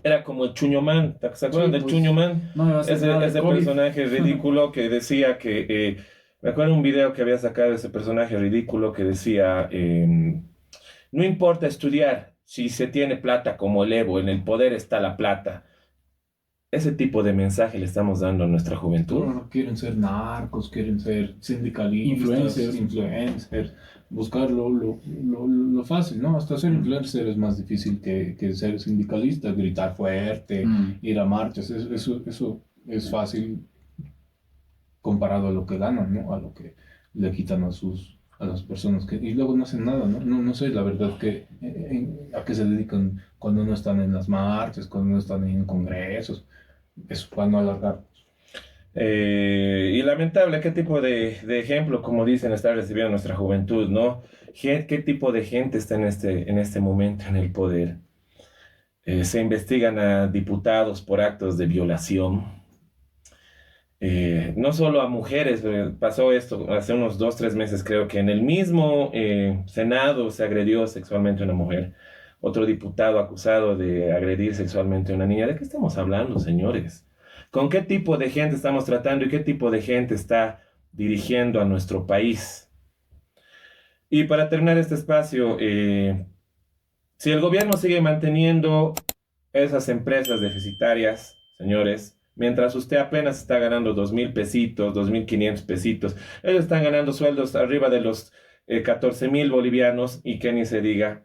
Era como el Chuño Man, ¿se acuerdan del Chuño Man? No ese personaje ridículo que decía que... me acuerdo de un video que había sacado de ese personaje ridículo que decía, no importa estudiar si se tiene plata como el Evo, en el poder está la plata. Ese tipo de mensaje le estamos dando a nuestra juventud. No quieren ser narcos, quieren ser sindicalistas, influencers, buscar lo fácil, ¿no? Hasta ser influencer es más difícil que ser sindicalista, gritar fuerte, ir a marchas, eso es fácil comparado a lo que ganan, ¿no? A lo que le quitan a las personas y luego no hacen nada, ¿no? No sé la verdad a qué se dedican cuando no están en las marchas, cuando no están en congresos. Eso para no alargar. Y lamentable, ¿qué tipo de ejemplo, como dicen, está recibiendo nuestra juventud, ¿no? ¿Qué tipo de gente está en este momento en el poder? Se investigan a diputados por actos de violación. No solo a mujeres, pasó esto hace unos 2-3 meses, creo que en el mismo Senado se agredió sexualmente a una mujer. Otro diputado acusado de agredir sexualmente a una niña. ¿De qué estamos hablando, señores? ¿Con qué tipo de gente estamos tratando y qué tipo de gente está dirigiendo a nuestro país? Y para terminar este espacio, si el gobierno sigue manteniendo esas empresas deficitarias, señores, mientras usted apenas está ganando 2,000 pesitos, 2,500 pesitos, ellos están ganando sueldos arriba de los 14,000 bolivianos y que ni se diga.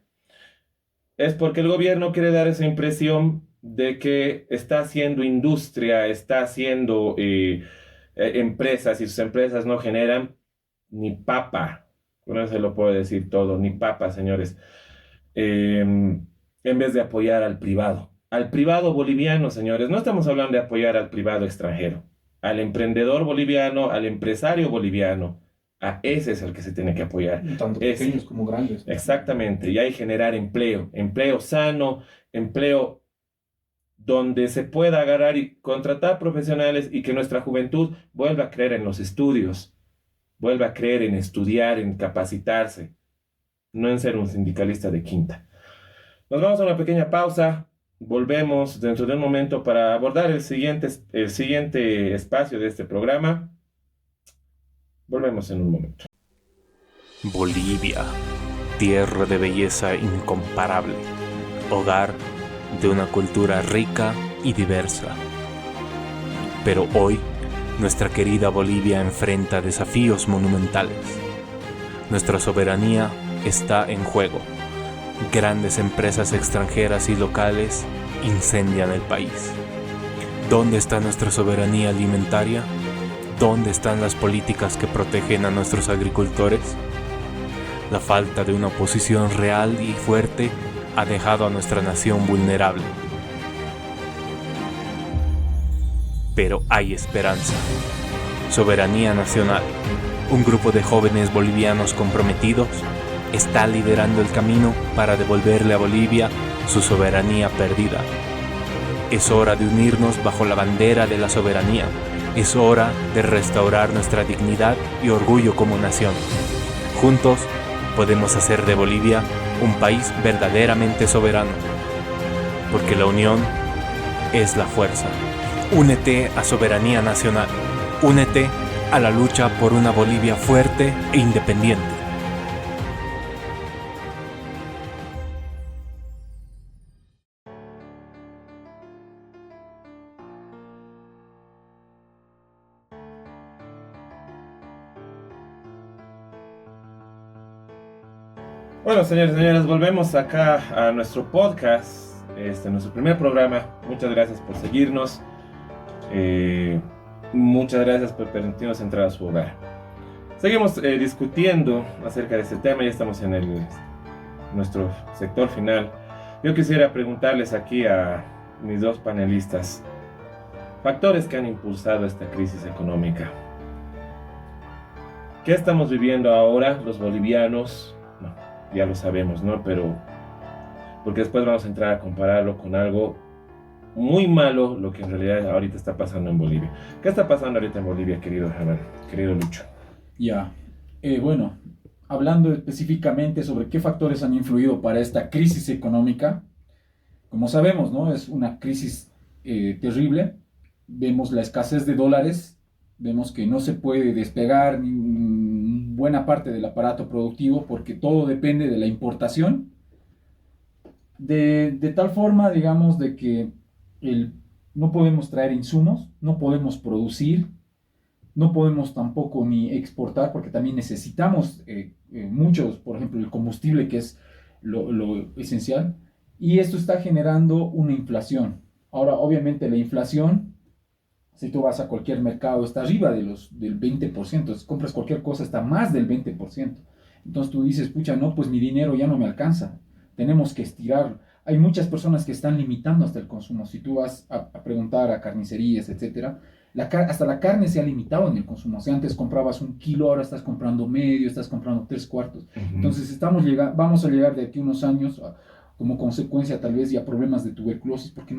Es porque el gobierno quiere dar esa impresión de que está haciendo industria, está haciendo empresas, y sus empresas no generan ni papa. No se lo puedo decir todo, ni papa, señores. En vez de apoyar al privado boliviano, señores. No estamos hablando de apoyar al privado extranjero, al emprendedor boliviano, al empresario boliviano. A ese es el que se tiene que apoyar. Tanto pequeños como grandes. Exactamente, y hay que generar empleo sano, empleo donde se pueda agarrar y contratar profesionales y que nuestra juventud vuelva a creer en los estudios, vuelva a creer en estudiar, en capacitarse. no en ser un sindicalista de quinta. Nos vamos a una pequeña pausa. Volvemos dentro de un momento para abordar el siguiente espacio de este programa. Volvemos en un momento. Bolivia, tierra de belleza incomparable, hogar de una cultura rica y diversa. Pero hoy, nuestra querida Bolivia enfrenta desafíos monumentales. Nuestra soberanía está en juego. Grandes empresas extranjeras y locales incendian el país. ¿Dónde está nuestra soberanía alimentaria? ¿Dónde están las políticas que protegen a nuestros agricultores? La falta de una oposición real y fuerte ha dejado a nuestra nación vulnerable. Pero hay esperanza. Soberanía Nacional, un grupo de jóvenes bolivianos comprometidos, está liderando el camino para devolverle a Bolivia su soberanía perdida. Es hora de unirnos bajo la bandera de la soberanía. Es hora de restaurar nuestra dignidad y orgullo como nación. Juntos podemos hacer de Bolivia un país verdaderamente soberano, porque la unión es la fuerza. Únete a Soberanía Nacional. Únete a la lucha por una Bolivia fuerte e independiente. Bueno, señores y señoras, volvemos acá a nuestro podcast, nuestro primer programa. Muchas gracias por seguirnos. Muchas gracias por permitirnos entrar a su hogar. Seguimos discutiendo acerca de este tema. Ya estamos en nuestro sector final. Yo quisiera preguntarles aquí a mis dos panelistas factores que han impulsado esta crisis económica. ¿Qué estamos viviendo ahora los bolivianos? No, ya lo sabemos, ¿no? Pero porque después vamos a entrar a compararlo con algo muy malo, lo que en realidad ahorita está pasando en Bolivia. ¿Qué está pasando ahorita en Bolivia, querido Germán, querido Lucho? Ya, bueno, hablando específicamente sobre qué factores han influido para esta crisis económica, como sabemos, ¿no? Es una crisis terrible. Vemos la escasez de dólares, vemos que no se puede despegar buena parte del aparato productivo porque todo depende de la importación. De tal forma, digamos, de que no podemos traer insumos, no podemos producir, no podemos tampoco ni exportar porque también necesitamos muchos, por ejemplo, el combustible que es lo esencial, y esto está generando una inflación. Ahora, obviamente, la inflación, si tú vas a cualquier mercado, está arriba del 20%, si compras cualquier cosa está más del 20%. Entonces tú dices, pucha, no, pues mi dinero ya no me alcanza, tenemos que estirarlo. Hay muchas personas que están limitando hasta el consumo. Si tú vas a preguntar a carnicerías, etcétera, hasta la carne se ha limitado en el consumo. Si antes comprabas 1 kilo, ahora estás comprando medio, estás comprando 3/4. Entonces vamos a llegar de aquí unos años como consecuencia tal vez ya problemas de tuberculosis, porque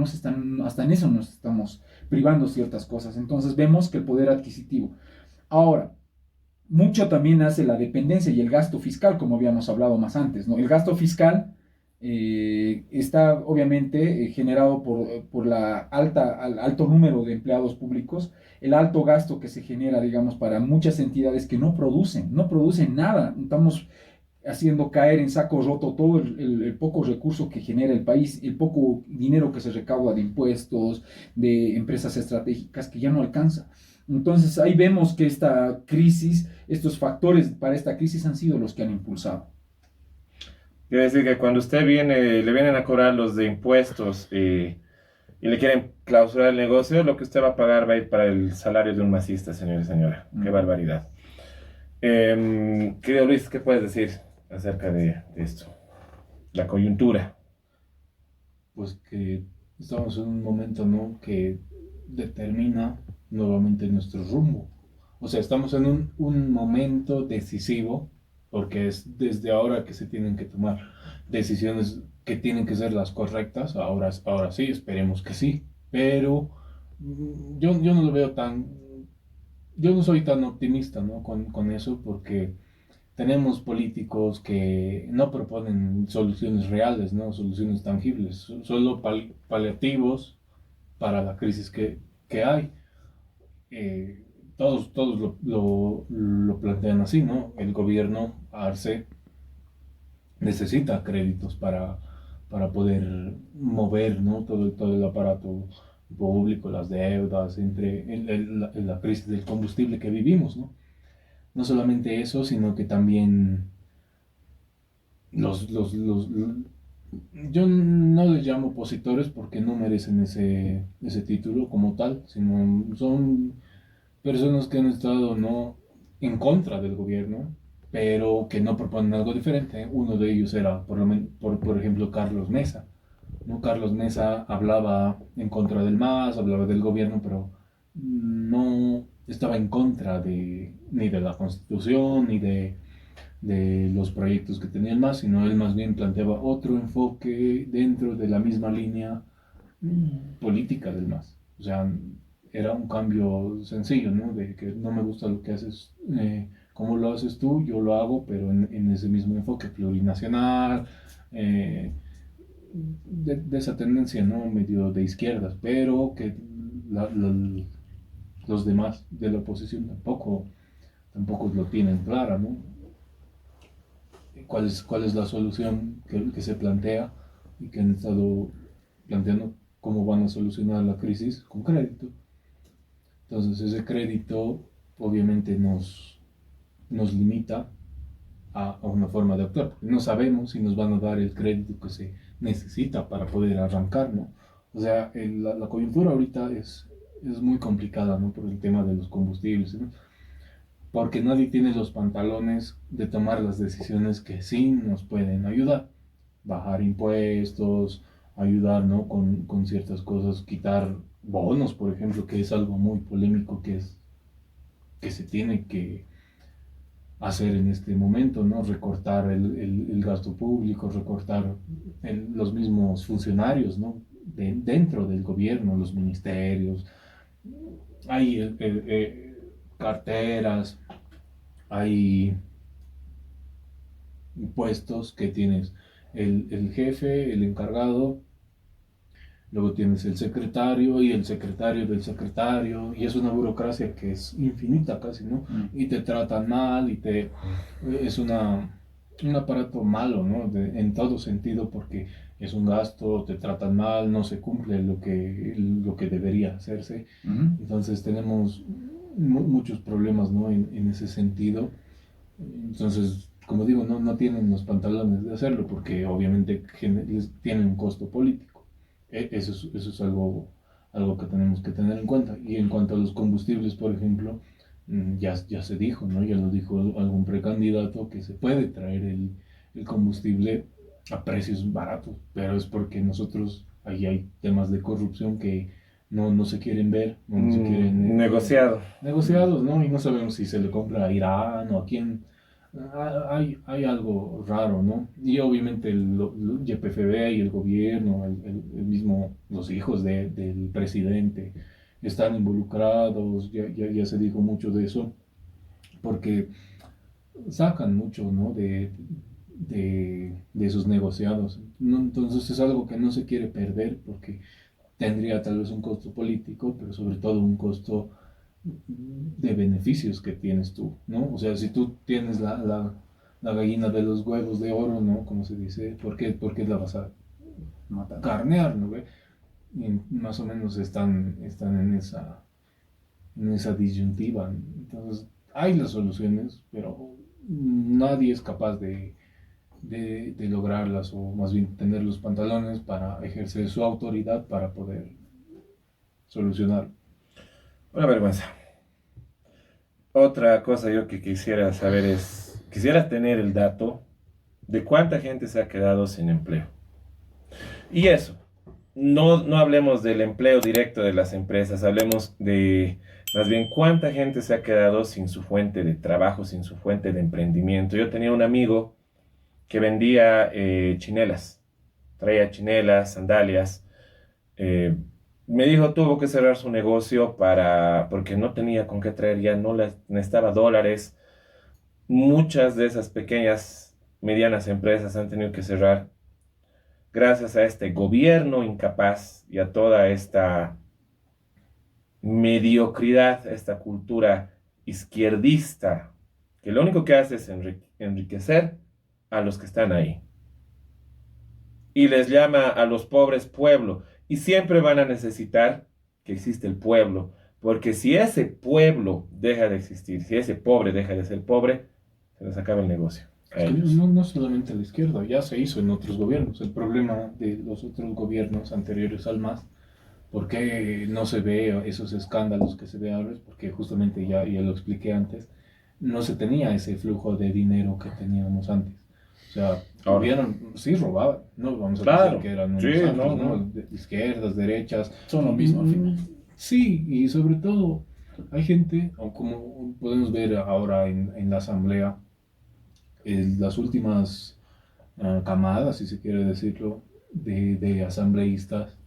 hasta en eso nos estamos privando ciertas cosas. Entonces vemos que el poder adquisitivo. Ahora, mucho también hace la dependencia y el gasto fiscal, como habíamos hablado más antes, ¿no? El gasto fiscal está obviamente generado por el alto número de empleados públicos, el alto gasto que se genera, digamos, para muchas entidades que no producen nada. Estamos haciendo caer en saco roto todo el poco recurso que genera el país, el poco dinero que se recauda de impuestos, de empresas estratégicas que ya no alcanza. Entonces ahí vemos que estos factores para esta crisis han sido los que han impulsado. Quiere decir que cuando usted le vienen a cobrar los de impuestos y le quieren clausurar el negocio, lo que usted va a pagar va a ir para el salario de un masista, señor y señora. Qué barbaridad. Querido Luis, ¿qué puedes decir acerca de esto? La coyuntura. Pues que estamos en un momento, ¿no?, que determina nuevamente nuestro rumbo. O sea, estamos en un momento decisivo, porque es desde ahora que se tienen que tomar decisiones que tienen que ser las correctas. Ahora sí, esperemos que sí, pero yo no lo veo yo no soy tan optimista, ¿no?, con eso, porque tenemos políticos que no proponen soluciones reales, ¿no? Soluciones tangibles, solo paliativos para la crisis que hay. Todos lo plantean así, ¿no? El gobierno, Arce, necesita créditos para poder mover, ¿no? Todo el aparato público, las deudas, entre la crisis del combustible que vivimos, ¿no? No solamente eso, sino que también yo no les llamo opositores porque no merecen ese título como tal, sino son personas que han estado no en contra del gobierno, pero que no proponen algo diferente. Uno de ellos era, por ejemplo, Carlos Mesa, ¿no? Carlos Mesa hablaba en contra del MAS, hablaba del gobierno, pero no estaba en contra ni de la Constitución, ni de los proyectos que tenía el MAS, sino él más bien planteaba otro enfoque dentro de la misma línea política del MAS. O sea, era un cambio sencillo, ¿no? De que no me gusta lo que haces, cómo lo haces tú, yo lo hago, pero en ese mismo enfoque plurinacional, de esa tendencia, ¿no? Medio de izquierdas, pero que los demás de la oposición tampoco lo tienen clara, ¿no? ¿Cuál es la solución que se plantea y que han estado planteando cómo van a solucionar la crisis con crédito? Entonces ese crédito obviamente nos limita a una forma de actuar. No sabemos si nos van a dar el crédito que se necesita para poder arrancar, ¿no? O sea, la coyuntura ahorita es muy complicada, ¿no? Por el tema de los combustibles, ¿no? Porque nadie tiene los pantalones de tomar las decisiones que sí nos pueden ayudar. Bajar impuestos, ayudar, ¿no? Con ciertas cosas, quitar bonos, por ejemplo, que es algo muy polémico que se tiene que hacer en este momento, ¿no? Recortar el gasto público, recortar los mismos funcionarios, ¿no? Dentro del gobierno, los ministerios. Hay carteras, hay puestos que tienes el jefe, el encargado, luego tienes el secretario y el secretario del secretario, y es una burocracia que es infinita casi, ¿no? Y te tratan mal, es un aparato malo, ¿no? En todo sentido, porque es un gasto, te tratan mal, no se cumple lo que debería hacerse. Entonces tenemos muchos problemas, ¿no? En ese sentido. Entonces, como digo, no tienen los pantalones de hacerlo porque obviamente tienen un costo político. Eso es algo que tenemos que tener en cuenta. Y en cuanto a los combustibles, por ejemplo, ya se dijo, ¿no? Ya lo dijo algún precandidato que se puede traer el combustible a precios baratos, pero es porque nosotros, ahí hay temas de corrupción que no se quieren ver, no se quieren negociados, ¿no? Y no sabemos si se le compra a Irán o a quién. Hay algo raro, ¿no? Y obviamente el YPFB y el gobierno, el mismo, los hijos del presidente están involucrados, ya se dijo mucho de eso, porque sacan mucho, ¿no? de esos negociados, ¿no? Entonces es algo que no se quiere perder porque tendría tal vez un costo político, pero sobre todo un costo de beneficios que tienes tú, ¿no? O sea, si tú tienes la gallina de los huevos de oro, ¿no? Como se dice, ¿por qué la vas a matar? Carnear, ¿no? Y más o menos están en esa disyuntiva. Entonces, hay las soluciones, pero nadie es capaz de lograrlas, o más bien tener los pantalones para ejercer su autoridad para poder solucionar. Una vergüenza. Otra cosa yo que quisiera saber quisiera tener el dato de cuánta gente se ha quedado sin empleo. Y eso, no hablemos del empleo directo de las empresas, hablemos de más bien cuánta gente se ha quedado sin su fuente de trabajo, sin su fuente de emprendimiento. Yo tenía un amigo que vendía chinelas, traía chinelas, sandalias. Me dijo tuvo que cerrar su negocio porque no tenía con qué traer, ya no necesitaba dólares. muchas de esas pequeñas, medianas empresas han tenido que cerrar gracias a este gobierno incapaz y a toda esta mediocridad, esta cultura izquierdista, que lo único que hace es enriquecer a los que están ahí. Y les llama a los pobres pueblo. Y siempre van a necesitar que existe el pueblo. Porque si ese pueblo deja de existir, si ese pobre deja de ser pobre, se les acaba el negocio. A Es que ellos. no solamente a la izquierda, ya se hizo en otros gobiernos. El problema de los otros gobiernos anteriores al MAS, ¿por qué no se ve esos escándalos que se ve ahora? Es porque justamente ya lo expliqué antes, no se tenía ese flujo de dinero que teníamos antes. O sea, Ahora. sí robaban, no vamos a Claro. decir que eran unos Sí, santos, no, ¿no? no. De izquierdas, derechas. Son lo mismo al final. Sí, y sobre todo hay gente, o como podemos ver ahora en la asamblea, las últimas camadas, si se quiere decirlo, de asambleístas,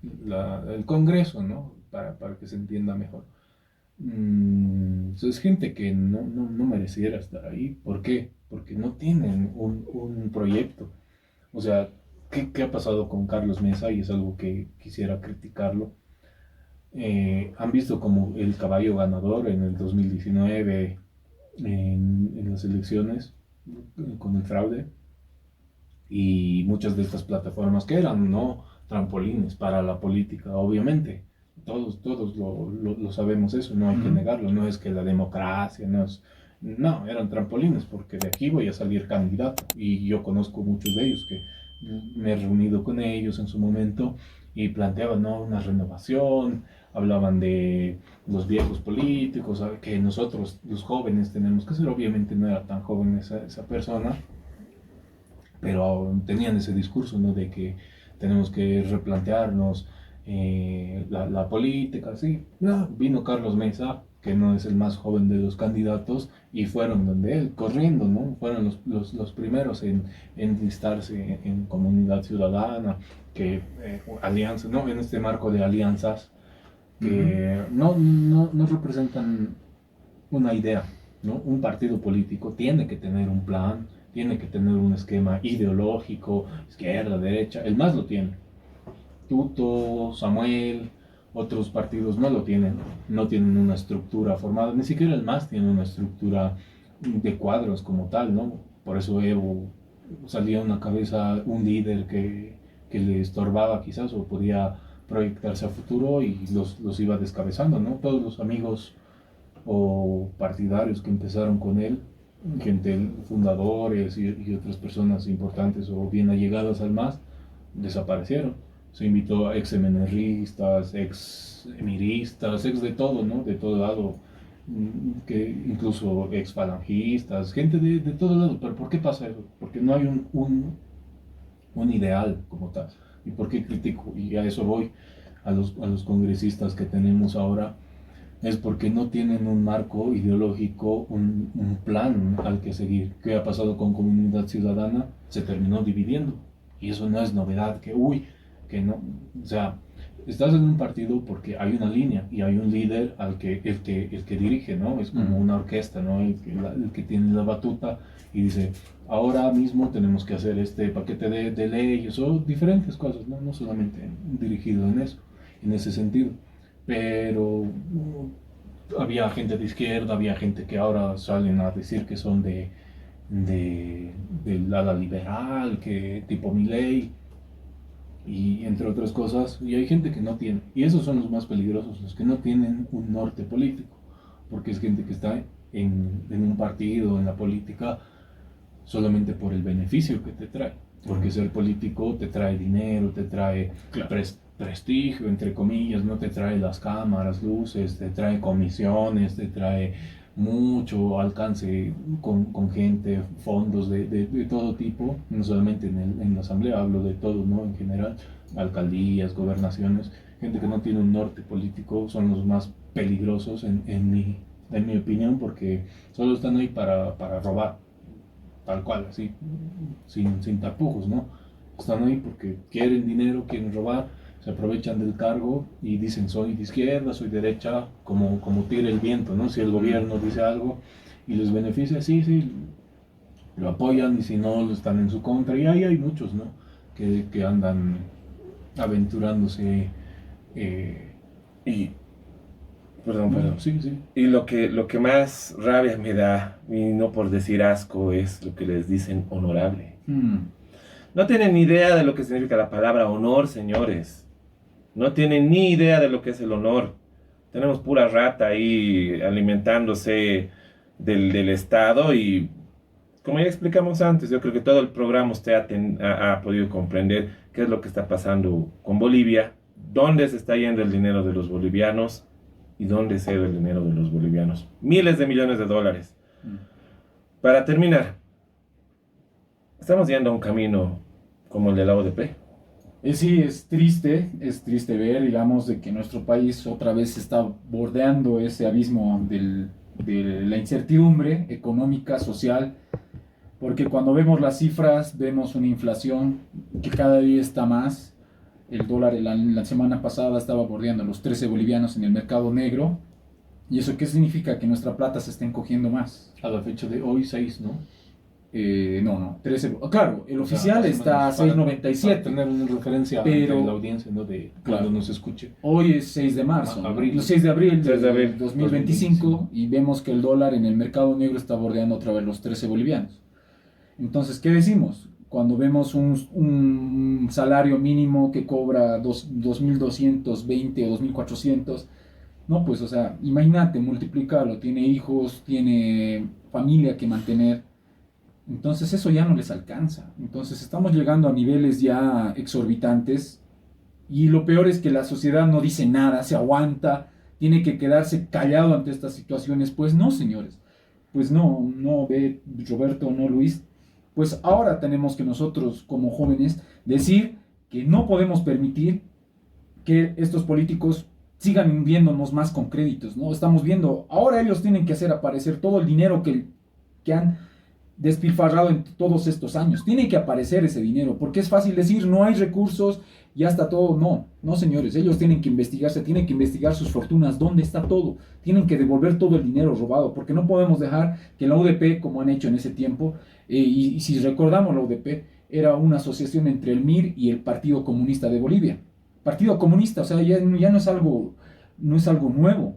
el Congreso, ¿no? Para que se entienda mejor. Es gente que no mereciera estar ahí. ¿Por qué? Porque no tienen un proyecto. O sea, ¿qué ha pasado con Carlos Mesa? Y es algo que quisiera criticarlo. Han visto como el caballo ganador en el 2019 en las elecciones con el fraude, y muchas de estas plataformas que eran no trampolines para la política, obviamente. Todos lo sabemos eso, no hay que negarlo. No es que la democracia, no, eran trampolines porque de aquí voy a salir candidato, y yo conozco muchos de ellos que me he reunido con ellos en su momento y planteaban, ¿no?, una renovación, hablaban de los viejos políticos, que nosotros los jóvenes tenemos que ser. Obviamente no era tan joven esa persona, pero tenían ese discurso, ¿no?, de que tenemos que replantearnos la política. Sí, vino Carlos Mesa, que no es el más joven de los candidatos, y fueron donde él, corriendo, ¿no? Fueron los primeros en enlistarse en Comunidad Ciudadana, que alianza, ¿no?, en este marco de alianzas que no representan una idea, ¿no? Un partido político tiene que tener un plan, tiene que tener un esquema ideológico, izquierda, derecha. El MAS lo tiene. Tuto, Samuel, otros partidos no lo tienen, no tienen una estructura formada. Ni siquiera el MAS tiene una estructura de cuadros como tal, ¿no? Por eso Evo salía a una cabeza un líder que le estorbaba quizás, o podía proyectarse a futuro, y los iba descabezando, ¿no? Todos los amigos o partidarios que empezaron con él, gente, fundadores y otras personas importantes o bien allegadas al MAS, desaparecieron. Se invitó a ex MNRistas, ex emiristas, ex de todo, ¿no? De todo lado, que incluso ex falangistas, gente de todo lado. ¿Pero por qué pasa eso? Porque no hay un ideal como tal. ¿Y por qué critico? Y a eso voy, a los congresistas que tenemos ahora. Es porque no tienen un marco ideológico, un plan al que seguir. ¿Qué ha pasado con Comunidad Ciudadana? Se terminó dividiendo. Y eso no es novedad, que no. O sea, estás en un partido porque hay una línea y hay un líder el que dirige, ¿no? Es como una orquesta, ¿no? El que tiene la batuta y dice, ahora mismo tenemos que hacer este paquete de leyes o diferentes cosas, ¿no? No solamente dirigido en ese sentido. Pero había gente de izquierda, había gente que ahora salen a decir que son del ala liberal, que tipo Milei, y entre otras cosas. Y hay gente que no tiene, y esos son los más peligrosos, los que no tienen un norte político, porque es gente que está en un partido, en la política, solamente por el beneficio que te trae. Porque ser político te trae dinero, te trae prestigio, entre comillas, no te trae las cámaras, luces, te trae comisiones, te trae mucho alcance con gente, fondos de todo tipo, no solamente en la asamblea, hablo de todo, ¿no? En general, alcaldías, gobernaciones. Gente que no tiene un norte político son los más peligrosos en mi opinión, porque solo están ahí para robar, tal cual, así, sin tapujos, ¿no? Están ahí porque quieren dinero, quieren robar, se aprovechan del cargo y dicen, soy de izquierda, soy derecha, como tire el viento, ¿no? Si el gobierno dice algo, y les beneficia, sí, lo apoyan, y si no, están en su contra. Y ahí hay muchos, ¿no? Que andan aventurándose. Y, perdón. Sí. Y lo que más rabia me da, y no por decir asco, es lo que les dicen honorable. No tienen ni idea de lo que significa la palabra honor, señores. No tienen ni idea de lo que es el honor. Tenemos pura rata ahí alimentándose del Estado y, como ya explicamos antes, yo creo que todo el programa usted ha podido comprender qué es lo que está pasando con Bolivia, dónde se está yendo el dinero de los bolivianos y dónde se va el dinero de los bolivianos. Miles de millones de dólares. Para terminar, estamos yendo a un camino como el de la ODP. Sí, es triste ver, digamos, de que nuestro país otra vez está bordeando ese abismo de la incertidumbre económica, social, porque cuando vemos las cifras, vemos una inflación que cada día está más. El dólar la semana pasada estaba bordeando los 13 bolivianos en el mercado negro. ¿Y eso qué significa? Que nuestra plata se está encogiendo más. A la fecha de hoy, 6, ¿no? No, 13. Claro, el oficial está a 6.97. Para tener una referencia pero, de la audiencia, ¿no? De cuando nos escuche. Hoy es 6 de marzo, Abril. 6 de abril de del 2025, y vemos que el dólar en el mercado negro está bordeando otra vez los 13 bolivianos. Entonces, ¿qué decimos? Cuando vemos un salario mínimo que cobra 2.220 o 2.400, no, pues, o sea, imagínate, multiplicarlo, tiene hijos, tiene familia que mantener. Entonces eso ya no les alcanza. Entonces estamos llegando a niveles ya exorbitantes, y lo peor es que la sociedad no dice nada, se aguanta, tiene que quedarse callado ante estas situaciones. Pues no, señores, pues no ve Roberto, no Luis, pues ahora tenemos que nosotros como jóvenes decir que no podemos permitir que estos políticos sigan viéndonos más con créditos, ¿no? Estamos viendo, ahora ellos tienen que hacer aparecer todo el dinero que han despilfarrado en todos estos años. Tiene que aparecer ese dinero, porque es fácil decir no hay recursos, ya está todo. No, señores, ellos tienen que investigarse, tienen que investigar sus fortunas, dónde está todo, tienen que devolver todo el dinero robado, porque no podemos dejar que la UDP, como han hecho en ese tiempo, y si recordamos, la UDP era una asociación entre el MIR y el Partido Comunista de Bolivia. Partido Comunista, o sea, ya no es algo nuevo.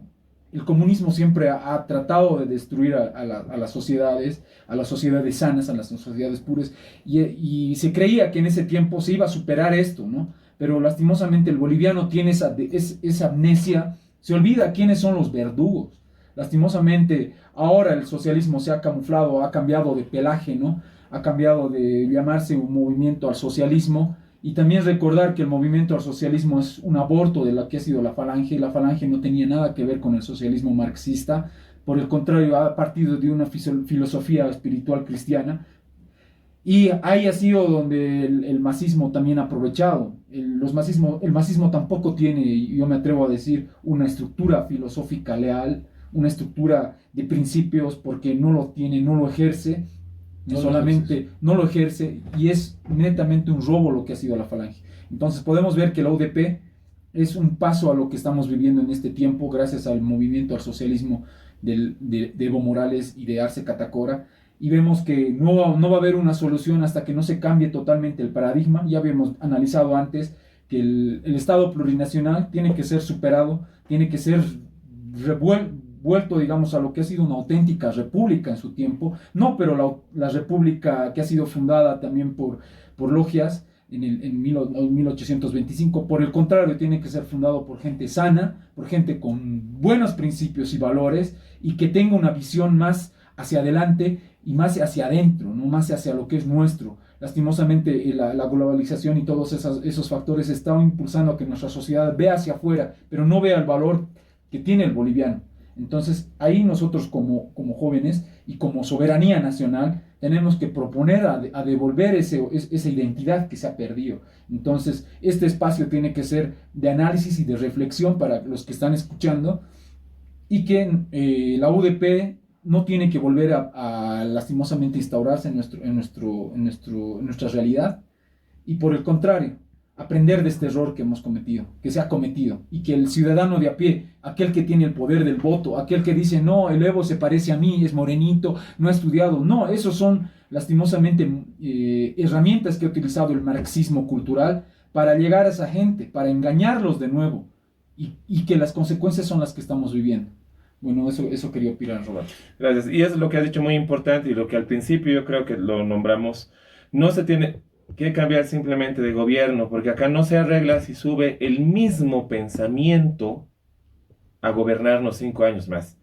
El comunismo siempre ha tratado de destruir a las sociedades sanas, a las sociedades puras, y se creía que en ese tiempo se iba a superar esto, ¿no? Pero lastimosamente el boliviano tiene esa amnesia, se olvida quiénes son los verdugos. Lastimosamente ahora el socialismo se ha camuflado, ha cambiado de pelaje, ¿no? Ha cambiado de llamarse un movimiento al socialismo. Y también recordar que el movimiento al socialismo es un aborto de lo que ha sido la Falange. La Falange no tenía nada que ver con el socialismo marxista. Por el contrario, ha partido de una filosofía espiritual cristiana. Y ahí ha sido donde el masismo también ha aprovechado. El masismo tampoco tiene, yo me atrevo a decir, una estructura filosófica leal, una estructura de principios, porque no lo tiene, no lo ejerce. No lo ejerce, y es netamente un robo lo que ha sido la Falange. Entonces podemos ver que la UDP es un paso a lo que estamos viviendo en este tiempo, gracias al movimiento al socialismo de Evo Morales y de Arce Catacora, y vemos que no va a haber una solución hasta que no se cambie totalmente el paradigma. Ya habíamos analizado antes que el Estado plurinacional tiene que ser superado, tiene que ser vuelto, digamos, a lo que ha sido una auténtica república en su tiempo, pero la república que ha sido fundada también por logias en 1825, por el contrario, tiene que ser fundado por gente sana, por gente con buenos principios y valores, y que tenga una visión más hacia adelante y más hacia adentro, no más hacia lo que es nuestro. Lastimosamente la globalización y todos esos factores están impulsando a que nuestra sociedad vea hacia afuera, pero no vea el valor que tiene el boliviano. Entonces ahí nosotros como jóvenes y como soberanía nacional tenemos que proponer a devolver esa identidad que se ha perdido. Entonces este espacio tiene que ser de análisis y de reflexión para los que están escuchando, y que la UDP no tiene que volver a lastimosamente instaurarse en nuestra realidad, y por el contrario, aprender de este error que hemos cometido, que se ha cometido, y que el ciudadano de a pie, aquel que tiene el poder del voto, aquel que dice, no, el Evo se parece a mí, es morenito, no ha estudiado, no, esos son lastimosamente herramientas que ha utilizado el marxismo cultural para llegar a esa gente, para engañarlos de nuevo, y que las consecuencias son las que estamos viviendo. Bueno, eso quería opinar, Roberto. Gracias. Y eso es lo que has dicho muy importante y lo que al principio yo creo que lo nombramos. No se tiene que cambiar simplemente de gobierno, porque acá no se arregla si sube el mismo pensamiento a gobernarnos 5 años más.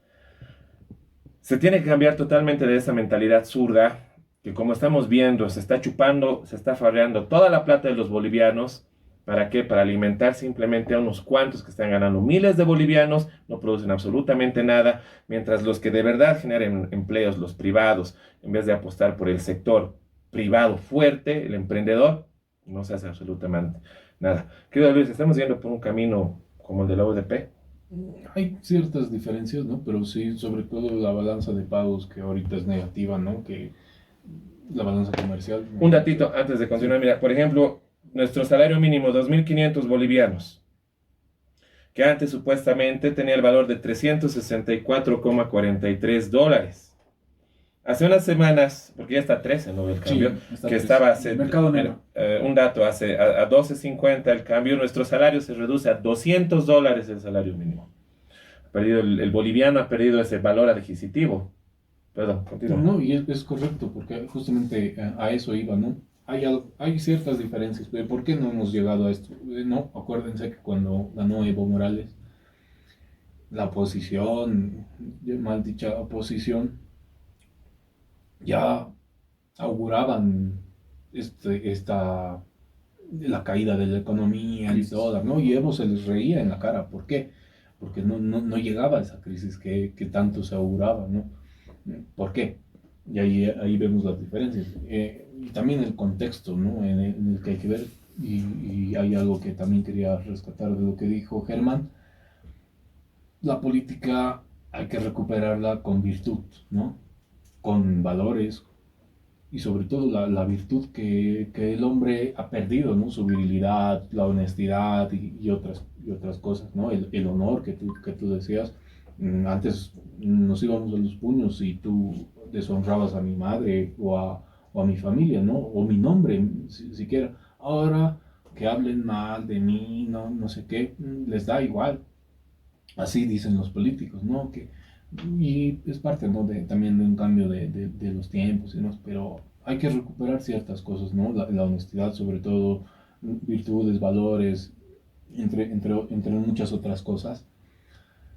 Se tiene que cambiar totalmente de esa mentalidad zurda, que como estamos viendo, se está chupando, se está farreando toda la plata de los bolivianos. ¿Para qué? Para alimentar simplemente a unos cuantos que están ganando miles de bolivianos, no producen absolutamente nada, mientras los que de verdad generen empleos, los privados, en vez de apostar por el sector privado fuerte, el emprendedor, no se hace absolutamente nada. Querido Luis, estamos yendo por un camino como el de la UDP. Hay ciertas diferencias, ¿no? Pero sí, sobre todo la balanza de pagos que ahorita es negativa, ¿no? Que la balanza comercial. Un datito antes de continuar, mira, por ejemplo, nuestro salario mínimo, 2.500 bolivianos, que antes supuestamente tenía el valor de 364,43 dólares. Hace unas semanas, porque ya está 13, ¿no? El cambio, Sí, que estaba el mercado negro. un dato, a 12.50 el cambio, nuestro salario se reduce a 200 dólares el salario mínimo. Ha perdido el boliviano ha perdido ese valor adquisitivo. Perdón, continúa. No, y es correcto, porque justamente a eso iba, ¿no? Hay ciertas diferencias, pero ¿por qué no hemos llegado a esto? No, acuérdense que cuando ganó Evo Morales, la oposición, mal dicha oposición, ya auguraban la caída de la economía y todo, ¿no? Y Evo se les reía en la cara. ¿Por qué? Porque no llegaba a esa crisis que tanto se auguraba, ¿no? ¿Por qué? Y ahí vemos las diferencias. Y también el contexto, ¿no? En el que hay que ver, y hay algo que también quería rescatar de lo que dijo Germán. La política hay que recuperarla con virtud, ¿no? Con valores, y sobre todo la virtud que el hombre ha perdido, ¿no? Su virilidad, la honestidad y otras cosas, ¿no? El honor que tú decías. Antes nos íbamos a los puños y tú deshonrabas a mi madre o a mi familia, ¿no? O mi nombre, siquiera. Ahora que hablen mal de mí, no sé qué, les da igual. Así dicen los políticos, ¿no? Y es parte, ¿no? También de un cambio de los tiempos, ¿no? Pero hay que recuperar ciertas cosas, ¿no? La honestidad, sobre todo, virtudes, valores, entre muchas otras cosas.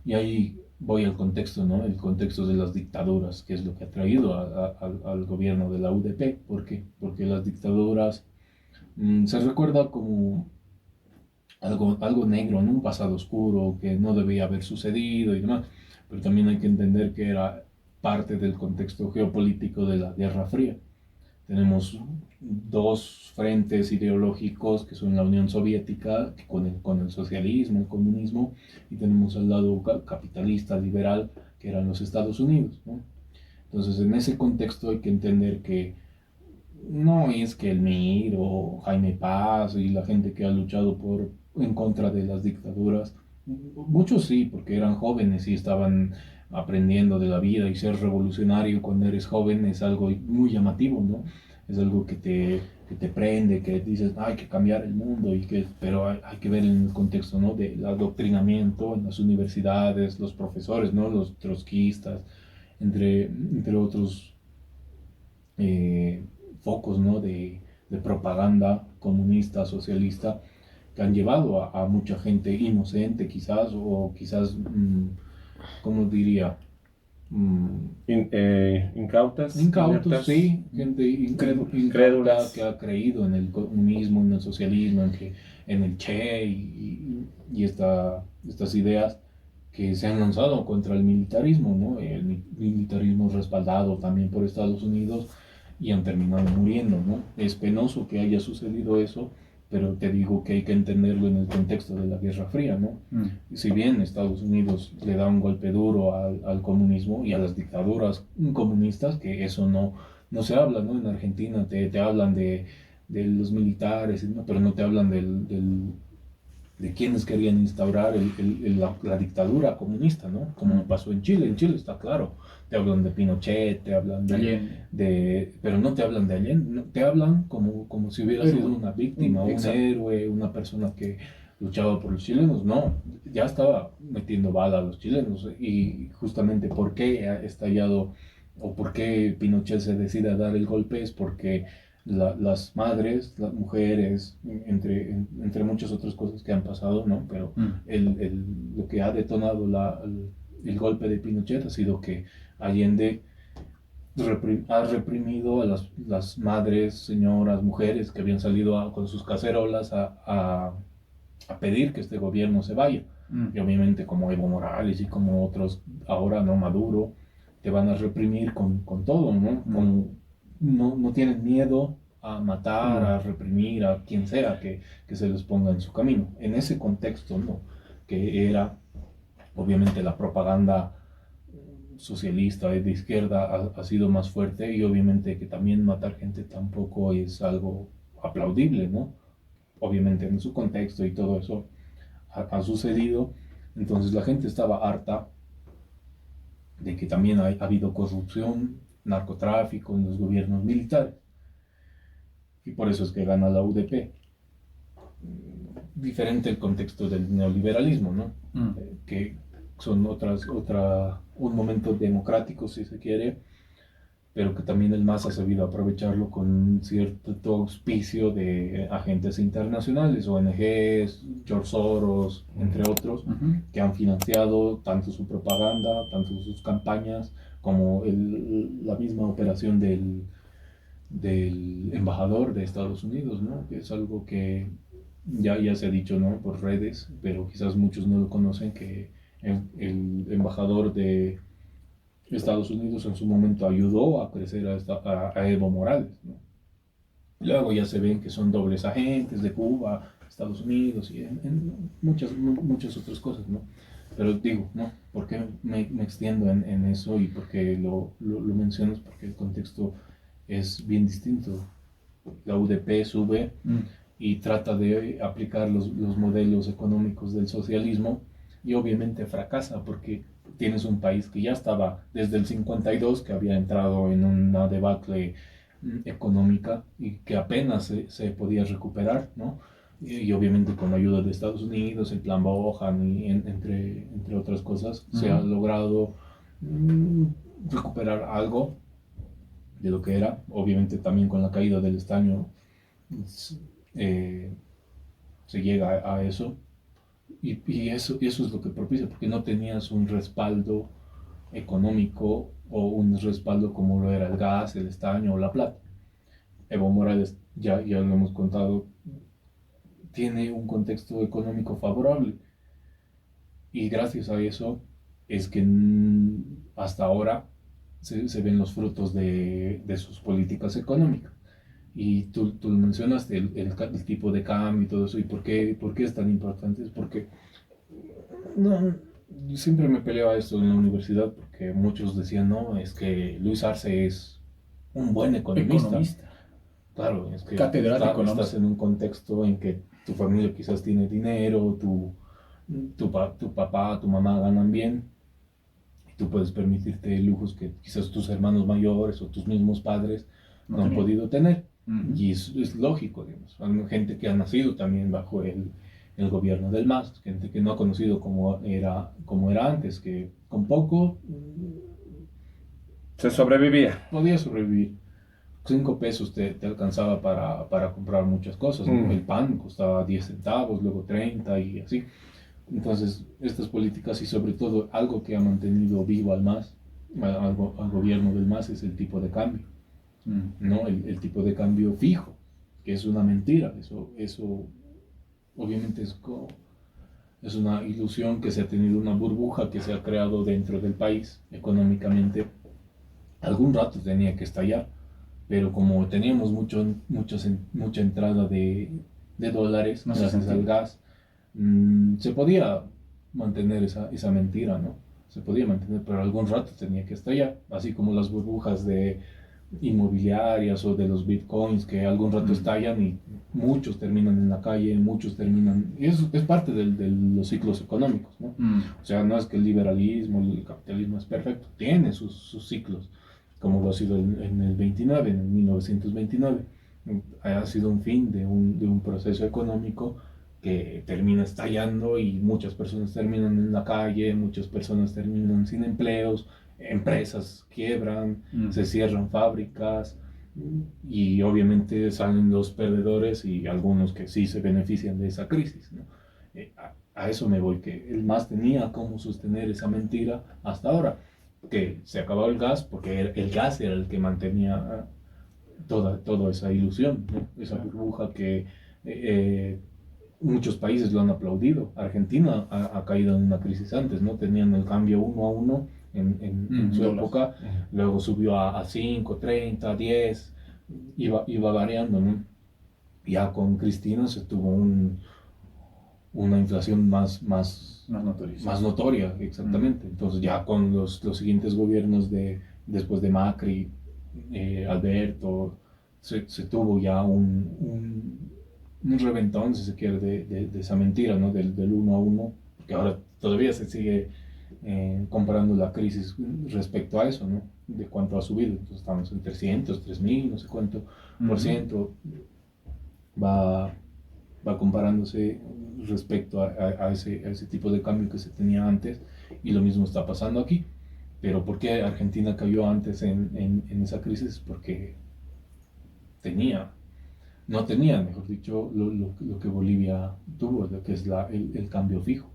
Y ahí voy al contexto, ¿no? El contexto de las dictaduras, que es lo que ha traído al gobierno de la UDP. ¿Por qué? Porque las dictaduras se recuerda como algo negro, ¿no? Un pasado oscuro que no debía haber sucedido y demás. Pero también hay que entender que era parte del contexto geopolítico de la Guerra Fría. Tenemos dos frentes ideológicos que son la Unión Soviética con el socialismo, el comunismo, y tenemos al lado capitalista, liberal, que eran los Estados Unidos, ¿no? Entonces, en ese contexto hay que entender que no es que el MIR o Jaime Paz y la gente que ha luchado en contra de las dictaduras, muchos sí, porque eran jóvenes y estaban aprendiendo de la vida, y ser revolucionario cuando eres joven es algo muy llamativo, ¿no? Es algo que te prende, que dices, hay que cambiar el mundo, pero hay que ver en el contexto, ¿no? Del adoctrinamiento en las universidades, los profesores, ¿no? Los trotskistas, entre otros focos, ¿no? de propaganda comunista, socialista, que han llevado a mucha gente inocente quizás, o quizás, ¿cómo diría? Incautas, sí, gente incrédula que ha creído en el comunismo, en el socialismo, en el Che y estas ideas que se han lanzado contra el militarismo, ¿no? El militarismo respaldado también por Estados Unidos, y han terminado muriendo, ¿no? Es penoso que haya sucedido eso, pero te digo que hay que entenderlo en el contexto de la Guerra Fría, ¿no? Si bien Estados Unidos le da un golpe duro al comunismo y a las dictaduras comunistas, que eso no se habla, ¿no? En Argentina te hablan de de los militares, ¿no? Pero no te hablan de quienes querían instaurar la dictadura comunista, ¿no? Como pasó en Chile. En Chile está claro. Te hablan de Pinochet, te hablan pero no te hablan de Allende, no, te hablan como si hubiera sido una víctima, un héroe, una persona que luchaba por los chilenos. No, ya estaba metiendo bala a los chilenos. Y justamente por qué ha estallado o por qué Pinochet se decide a dar el golpe es porque las madres, las mujeres, entre muchas otras cosas que han pasado, ¿no? Pero lo que ha detonado el golpe de Pinochet ha sido que Allende ha reprimido a las madres, señoras, mujeres que habían salido con sus cacerolas a pedir que este gobierno se vaya. Y obviamente como Evo Morales y como otros, ahora no Maduro, te van a reprimir con todo, ¿no? No tienen miedo a matar, a reprimir a quien sea que se les ponga en su camino. En ese contexto, ¿no? Que era obviamente la propaganda socialista y de izquierda ha sido más fuerte, y obviamente que también matar gente tampoco es algo aplaudible, ¿no? Obviamente en su contexto y todo eso ha sucedido. Entonces la gente estaba harta de que también ha habido corrupción, narcotráfico en los gobiernos militares, y por eso es que gana la UDP. Diferente el contexto del neoliberalismo, ¿no? Que son un momento democrático, si se quiere, pero que también el MAS ha sabido aprovecharlo con cierto auspicio de agentes internacionales, ONGs, George Soros, entre otros, que han financiado tanto su propaganda, tanto sus campañas, como la misma operación del embajador de Estados Unidos, ¿no? Que es algo que ya se ha dicho, ¿no? Por redes, pero quizás muchos no lo conocen, que el embajador de Estados Unidos en su momento ayudó a crecer a Evo Morales, ¿no? Luego ya se ven que son dobles agentes de Cuba, Estados Unidos y en muchas otras cosas, ¿no? Pero digo, ¿no? ¿Por qué me extiendo en eso y por qué lo mencionas? Porque el contexto es bien distinto. La UDP sube y trata de aplicar los modelos económicos del socialismo, y obviamente fracasa porque tienes un país que ya estaba desde el 52, que había entrado en una debacle económica y que apenas se podía recuperar, ¿no? Y obviamente con la ayuda de Estados Unidos, el plan Bohan y entre otras cosas, se ha logrado recuperar algo de lo que era. Obviamente también con la caída del estaño se llega a eso. Y eso es lo que propicia, porque no tenías un respaldo económico o un respaldo como lo era el gas, el estaño o la plata. Evo Morales, ya lo hemos contado, tiene un contexto económico favorable, y gracias a eso es que hasta ahora se ven los frutos de sus políticas económicas. Y tú mencionaste el tipo de cambio y todo eso, y por qué es tan importante. Es porque yo siempre me peleaba esto en la universidad, porque muchos decían, no, es que Luis Arce es un buen economista. Claro, es que estás en un contexto en que tu familia quizás tiene dinero, tu papá, tu mamá ganan bien, y tú puedes permitirte lujos que quizás tus hermanos mayores o tus mismos padres no han podido tener. Y es lógico, digamos. Hay gente que ha nacido también bajo el gobierno del MAS, gente que no ha conocido cómo era antes, que con poco se sobrevivía. Podía sobrevivir. 5 pesos te alcanzaba para comprar muchas cosas, ¿no? El pan costaba 10 centavos, luego 30 y así. Entonces, estas políticas, y sobre todo algo que ha mantenido vivo al MAS, al gobierno del MAS, es el tipo de cambio. ¿No? El tipo de cambio fijo, que es una mentira. Eso obviamente es una ilusión que se ha tenido, una burbuja que se ha creado dentro del país económicamente. Algún rato tenía que estallar, pero como teníamos mucha entrada de dólares gracias al gas, se podía mantener esa mentira, ¿no? Se podía mantener, pero algún rato tenía que estallar, así como las burbujas de inmobiliarias o de los bitcoins que algún rato estallan y muchos terminan en la calle, muchos terminan... Y eso es parte de los ciclos económicos, ¿no? O sea, no es que el liberalismo, el capitalismo es perfecto, tiene sus ciclos, como lo ha sido en el 29, en el 1929. Ha sido un fin de un proceso económico que termina estallando y muchas personas terminan en la calle, muchas personas terminan sin empleos, empresas quiebran, se cierran fábricas y obviamente salen los perdedores y algunos que sí se benefician de esa crisis, ¿no? A eso me voy, que el MAS tenía cómo sostener esa mentira hasta ahora, que se acabó el gas porque el gas era el que mantenía toda esa ilusión, ¿no? Esa burbuja que muchos países lo han aplaudido. Argentina ha caído en una crisis antes, ¿no? Tenían el cambio 1 a 1 en su época, luego subió a 5, 30, 10, iba variando, ¿no? Ya con Cristina se tuvo una inflación más notoria, exactamente. Entonces ya con los siguientes gobiernos después de Macri, Alberto, se tuvo ya un reventón, si se quiere, de esa mentira, ¿no? Del 1 a 1, porque ahora todavía se sigue comparando la crisis respecto a eso, ¿no? De cuánto ha subido. Entonces estamos en 300, 3000, no sé cuánto por ciento va comparándose respecto a ese tipo de cambio que se tenía antes, y lo mismo está pasando aquí. Pero ¿por qué Argentina cayó antes en esa crisis? Porque no tenía, mejor dicho, lo que Bolivia tuvo, lo que es el cambio fijo.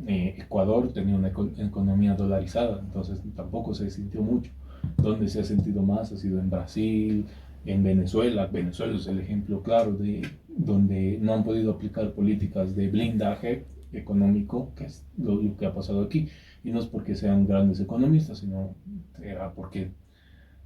Ecuador tenía una economía dolarizada, entonces tampoco se sintió mucho. Donde se ha sentido más ha sido en Brasil, en Venezuela. Venezuela es el ejemplo claro de donde no han podido aplicar políticas de blindaje económico, que es lo que ha pasado aquí. Y no es porque sean grandes economistas, sino era porque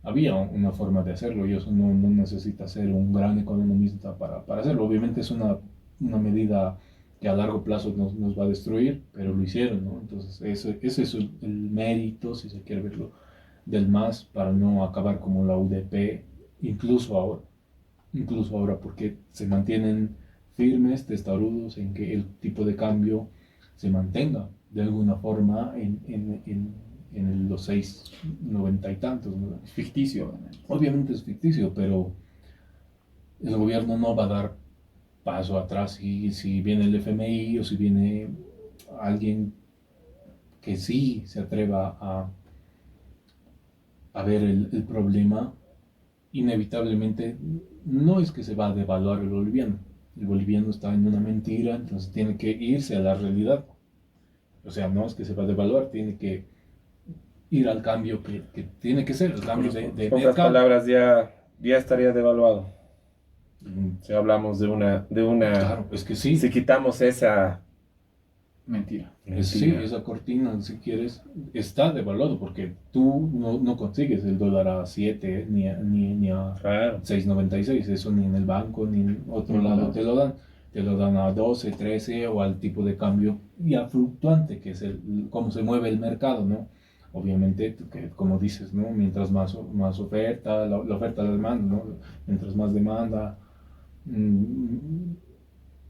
había una forma de hacerlo, y eso no necesita ser un gran economista para hacerlo. Obviamente es una medida que a largo plazo nos va a destruir, pero lo hicieron, ¿no? Entonces ese es el mérito, si se quiere verlo, del MAS para no acabar como la UDP, incluso ahora, porque se mantienen firmes, testarudos en que el tipo de cambio se mantenga de alguna forma en los 6,90 y tantos, ¿no? Es ficticio. Obviamente es ficticio, pero el gobierno no va a dar paso atrás si viene el FMI o si viene alguien que sí se atreva a ver el problema. Inevitablemente no es que se va a devaluar el boliviano está en una mentira, entonces tiene que irse a la realidad. O sea, no es que se va a devaluar, tiene que ir al cambio que tiene que ser, el cambio de En pocas palabras, ya estaría devaluado. Si hablamos de una Claro, es que sí. Si quitamos esa mentira. Sí, esa cortina, si quieres, está devaluado porque tú no consigues el dólar a 7 ni a claro. 6,96, eso ni en el banco ni en otro lado te lo dan a 12, 13 o al tipo de cambio ya fluctuante, que es cómo se mueve el mercado, ¿no? Obviamente, que, como dices, ¿no? Mientras más oferta, la oferta, la demanda, ¿no? Mientras más demanda,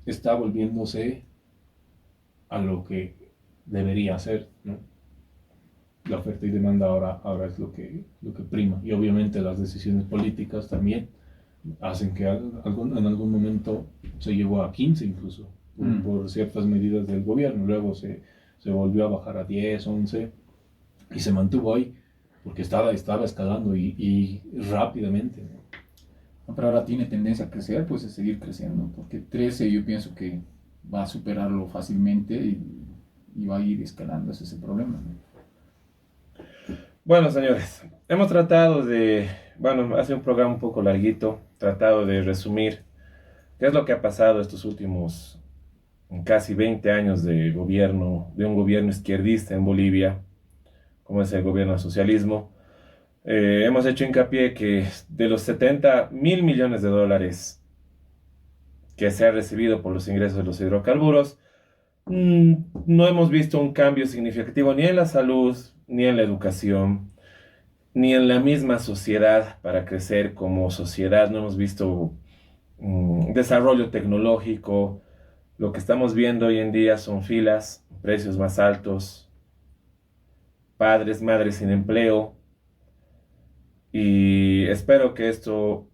está volviéndose a lo que debería ser, ¿no? La oferta y demanda ahora es lo que prima, y obviamente las decisiones políticas también hacen que en algún momento se llegó a 15 incluso por ciertas medidas del gobierno, luego se volvió a bajar a 10, 11 y se mantuvo ahí porque estaba escalando y rápidamente, ¿no? Pero ahora tiene tendencia a crecer, pues a seguir creciendo, porque 13 yo pienso que va a superarlo fácilmente y va a ir escalando, ese es el problema, ¿no? Bueno, señores, hemos tratado hace un programa un poco larguito, tratado de resumir qué es lo que ha pasado estos últimos casi 20 años de un gobierno izquierdista en Bolivia, como es el gobierno del socialismo. Hemos hecho hincapié que de los 70.000 millones de dólares que se ha recibido por los ingresos de los hidrocarburos, no hemos visto un cambio significativo ni en la salud, ni en la educación, ni en la misma sociedad para crecer como sociedad. No hemos visto desarrollo tecnológico. Lo que estamos viendo hoy en día son filas, precios más altos, padres, madres sin empleo, y espero que esto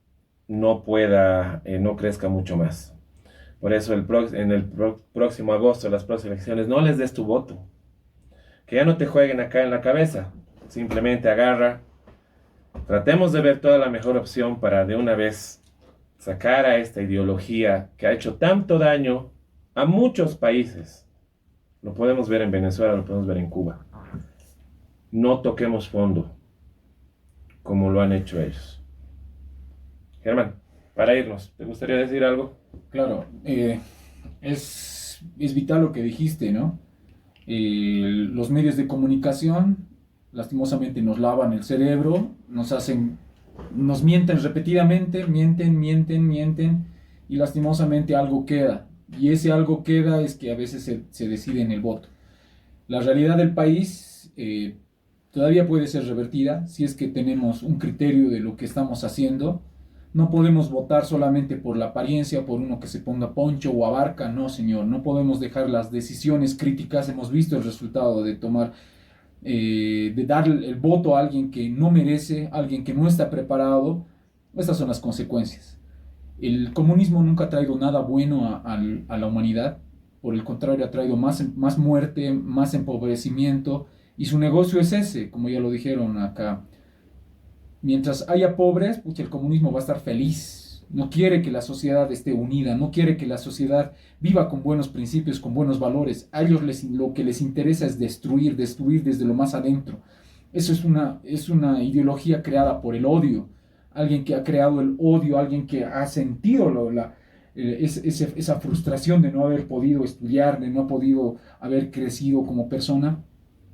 no crezca mucho más. Por eso en el próximo agosto, las próximas elecciones, no les des tu voto. Que ya no te jueguen acá en la cabeza. Simplemente agarra. Tratemos de ver toda la mejor opción para de una vez sacar a esta ideología que ha hecho tanto daño a muchos países. Lo podemos ver en Venezuela, lo podemos ver en Cuba. No toquemos fondo como lo han hecho ellos. Germán, para irnos, ¿te gustaría decir algo? Claro, es vital lo que dijiste, ¿no? Los medios de comunicación lastimosamente nos lavan el cerebro, nos mienten repetidamente, mienten, y lastimosamente algo queda. Y ese algo queda es que a veces se decide en el voto. La realidad del país todavía puede ser revertida si es que tenemos un criterio de lo que estamos haciendo. No podemos votar solamente por la apariencia, por uno que se ponga poncho o abarca. No, señor, no podemos dejar las decisiones críticas. Hemos visto el resultado de de dar el voto a alguien que no merece, a alguien que no está preparado. Estas son las consecuencias. El comunismo nunca ha traído nada bueno a la humanidad. Por el contrario, ha traído más muerte, más empobrecimiento. Y su negocio es ese, como ya lo dijeron acá. Mientras haya pobres, pues el comunismo va a estar feliz. No quiere que la sociedad esté unida, no quiere que la sociedad viva con buenos principios, con buenos valores. A ellos lo que les interesa es destruir desde lo más adentro. Eso es una ideología creada por el odio. Alguien que ha creado el odio, alguien que ha sentido esa frustración de no haber podido estudiar, de no haber podido haber crecido como persona.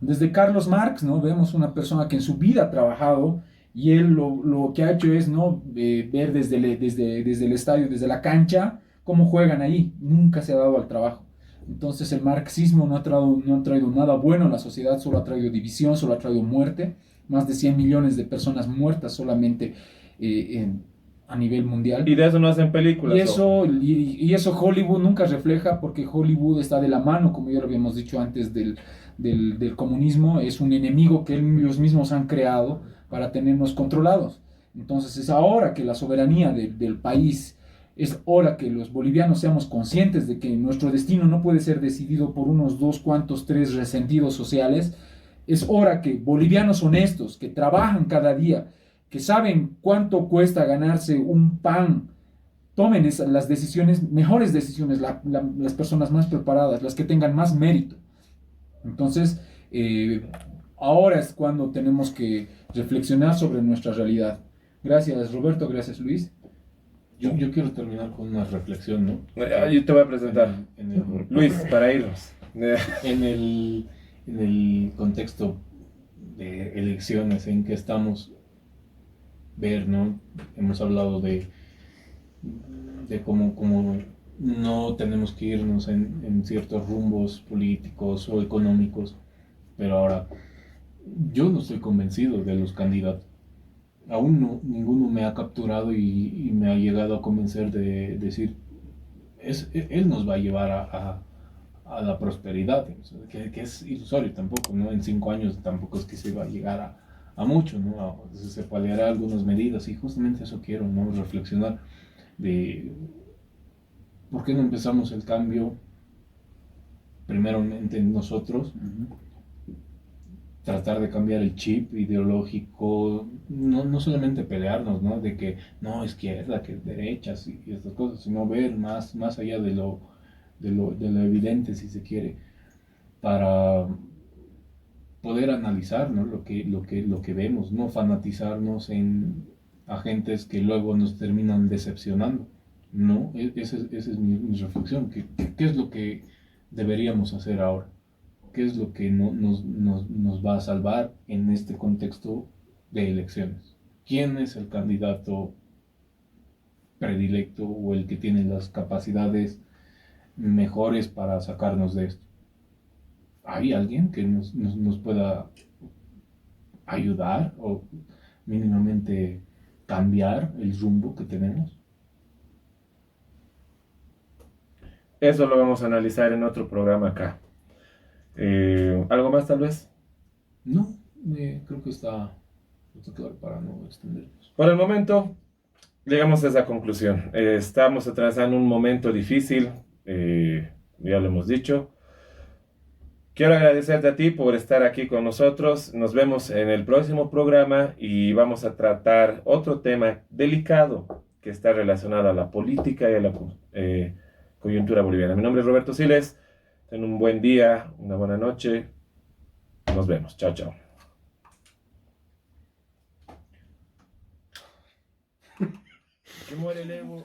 Desde Carlos Marx, ¿no? Vemos una persona que en su vida ha trabajado, y él lo que ha hecho es, ¿no? Ver desde el estadio, desde la cancha, cómo juegan ahí. Nunca se ha dado al trabajo. Entonces el marxismo no ha traído nada bueno a la sociedad, solo ha traído división, solo ha traído muerte. Más de 100 millones de personas muertas solamente a nivel mundial. Y de eso no hacen películas. Y eso Hollywood nunca refleja, porque Hollywood está de la mano, como ya lo habíamos dicho antes, del comunismo. Es un enemigo que ellos mismos han creado para tenernos controlados. Entonces es ahora que la soberanía del país, es hora que los bolivianos seamos conscientes de que nuestro destino no puede ser decidido por unos 3 resentidos sociales. Es hora que bolivianos honestos, que trabajan cada día, que saben cuánto cuesta ganarse un pan, tomen las decisiones, mejores decisiones, las personas más preparadas, las que tengan más mérito. Entonces, ahora es cuando tenemos que reflexionar sobre nuestra realidad. Gracias, Roberto. Gracias, Luis. Yo quiero terminar con una reflexión, ¿no? Yo te voy a presentar. Luis, para irnos. En el contexto de elecciones en que estamos, ¿no? Hemos hablado de cómo no tenemos que irnos en ciertos rumbos políticos o económicos, pero ahora yo no estoy convencido de los candidatos. Aún ninguno me ha capturado y me ha llegado a convencer de decir, él nos va a llevar a la prosperidad, que es ilusorio tampoco, ¿no? En 5 años tampoco es que se va a llegar a mucho, ¿no? Se paliará algunas medidas, y justamente eso quiero, ¿no? Reflexionar de por qué no empezamos el cambio primeramente en nosotros. Tratar de cambiar el chip ideológico, no solamente pelearnos, ¿no? De que no, izquierda, que derechas y estas cosas, sino ver más allá de lo evidente, si se quiere, para poder analizar, ¿no? lo que vemos, no fanatizarnos en agentes que luego nos terminan decepcionando, ¿no? Esa es mi reflexión. ¿Qué es lo que deberíamos hacer ahora? ¿Qué es lo que nos va a salvar en este contexto de elecciones? ¿Quién es el candidato predilecto o el que tiene las capacidades mejores para sacarnos de esto? ¿Hay alguien que nos pueda ayudar? ¿O mínimamente cambiar el rumbo que tenemos? Eso lo vamos a analizar en otro programa acá. ¿Algo más tal vez? No, creo que está claro para no extendernos. Por el momento, llegamos a esa conclusión. Estamos atravesando un momento difícil, ya lo hemos dicho. Quiero agradecerte a ti por estar aquí con nosotros. Nos vemos en el próximo programa y vamos a tratar otro tema delicado que está relacionado a la política y a la coyuntura boliviana. Mi nombre es Roberto Siles. Ten un buen día, una buena noche. Nos vemos. Chao, chao. Que muere el Evo.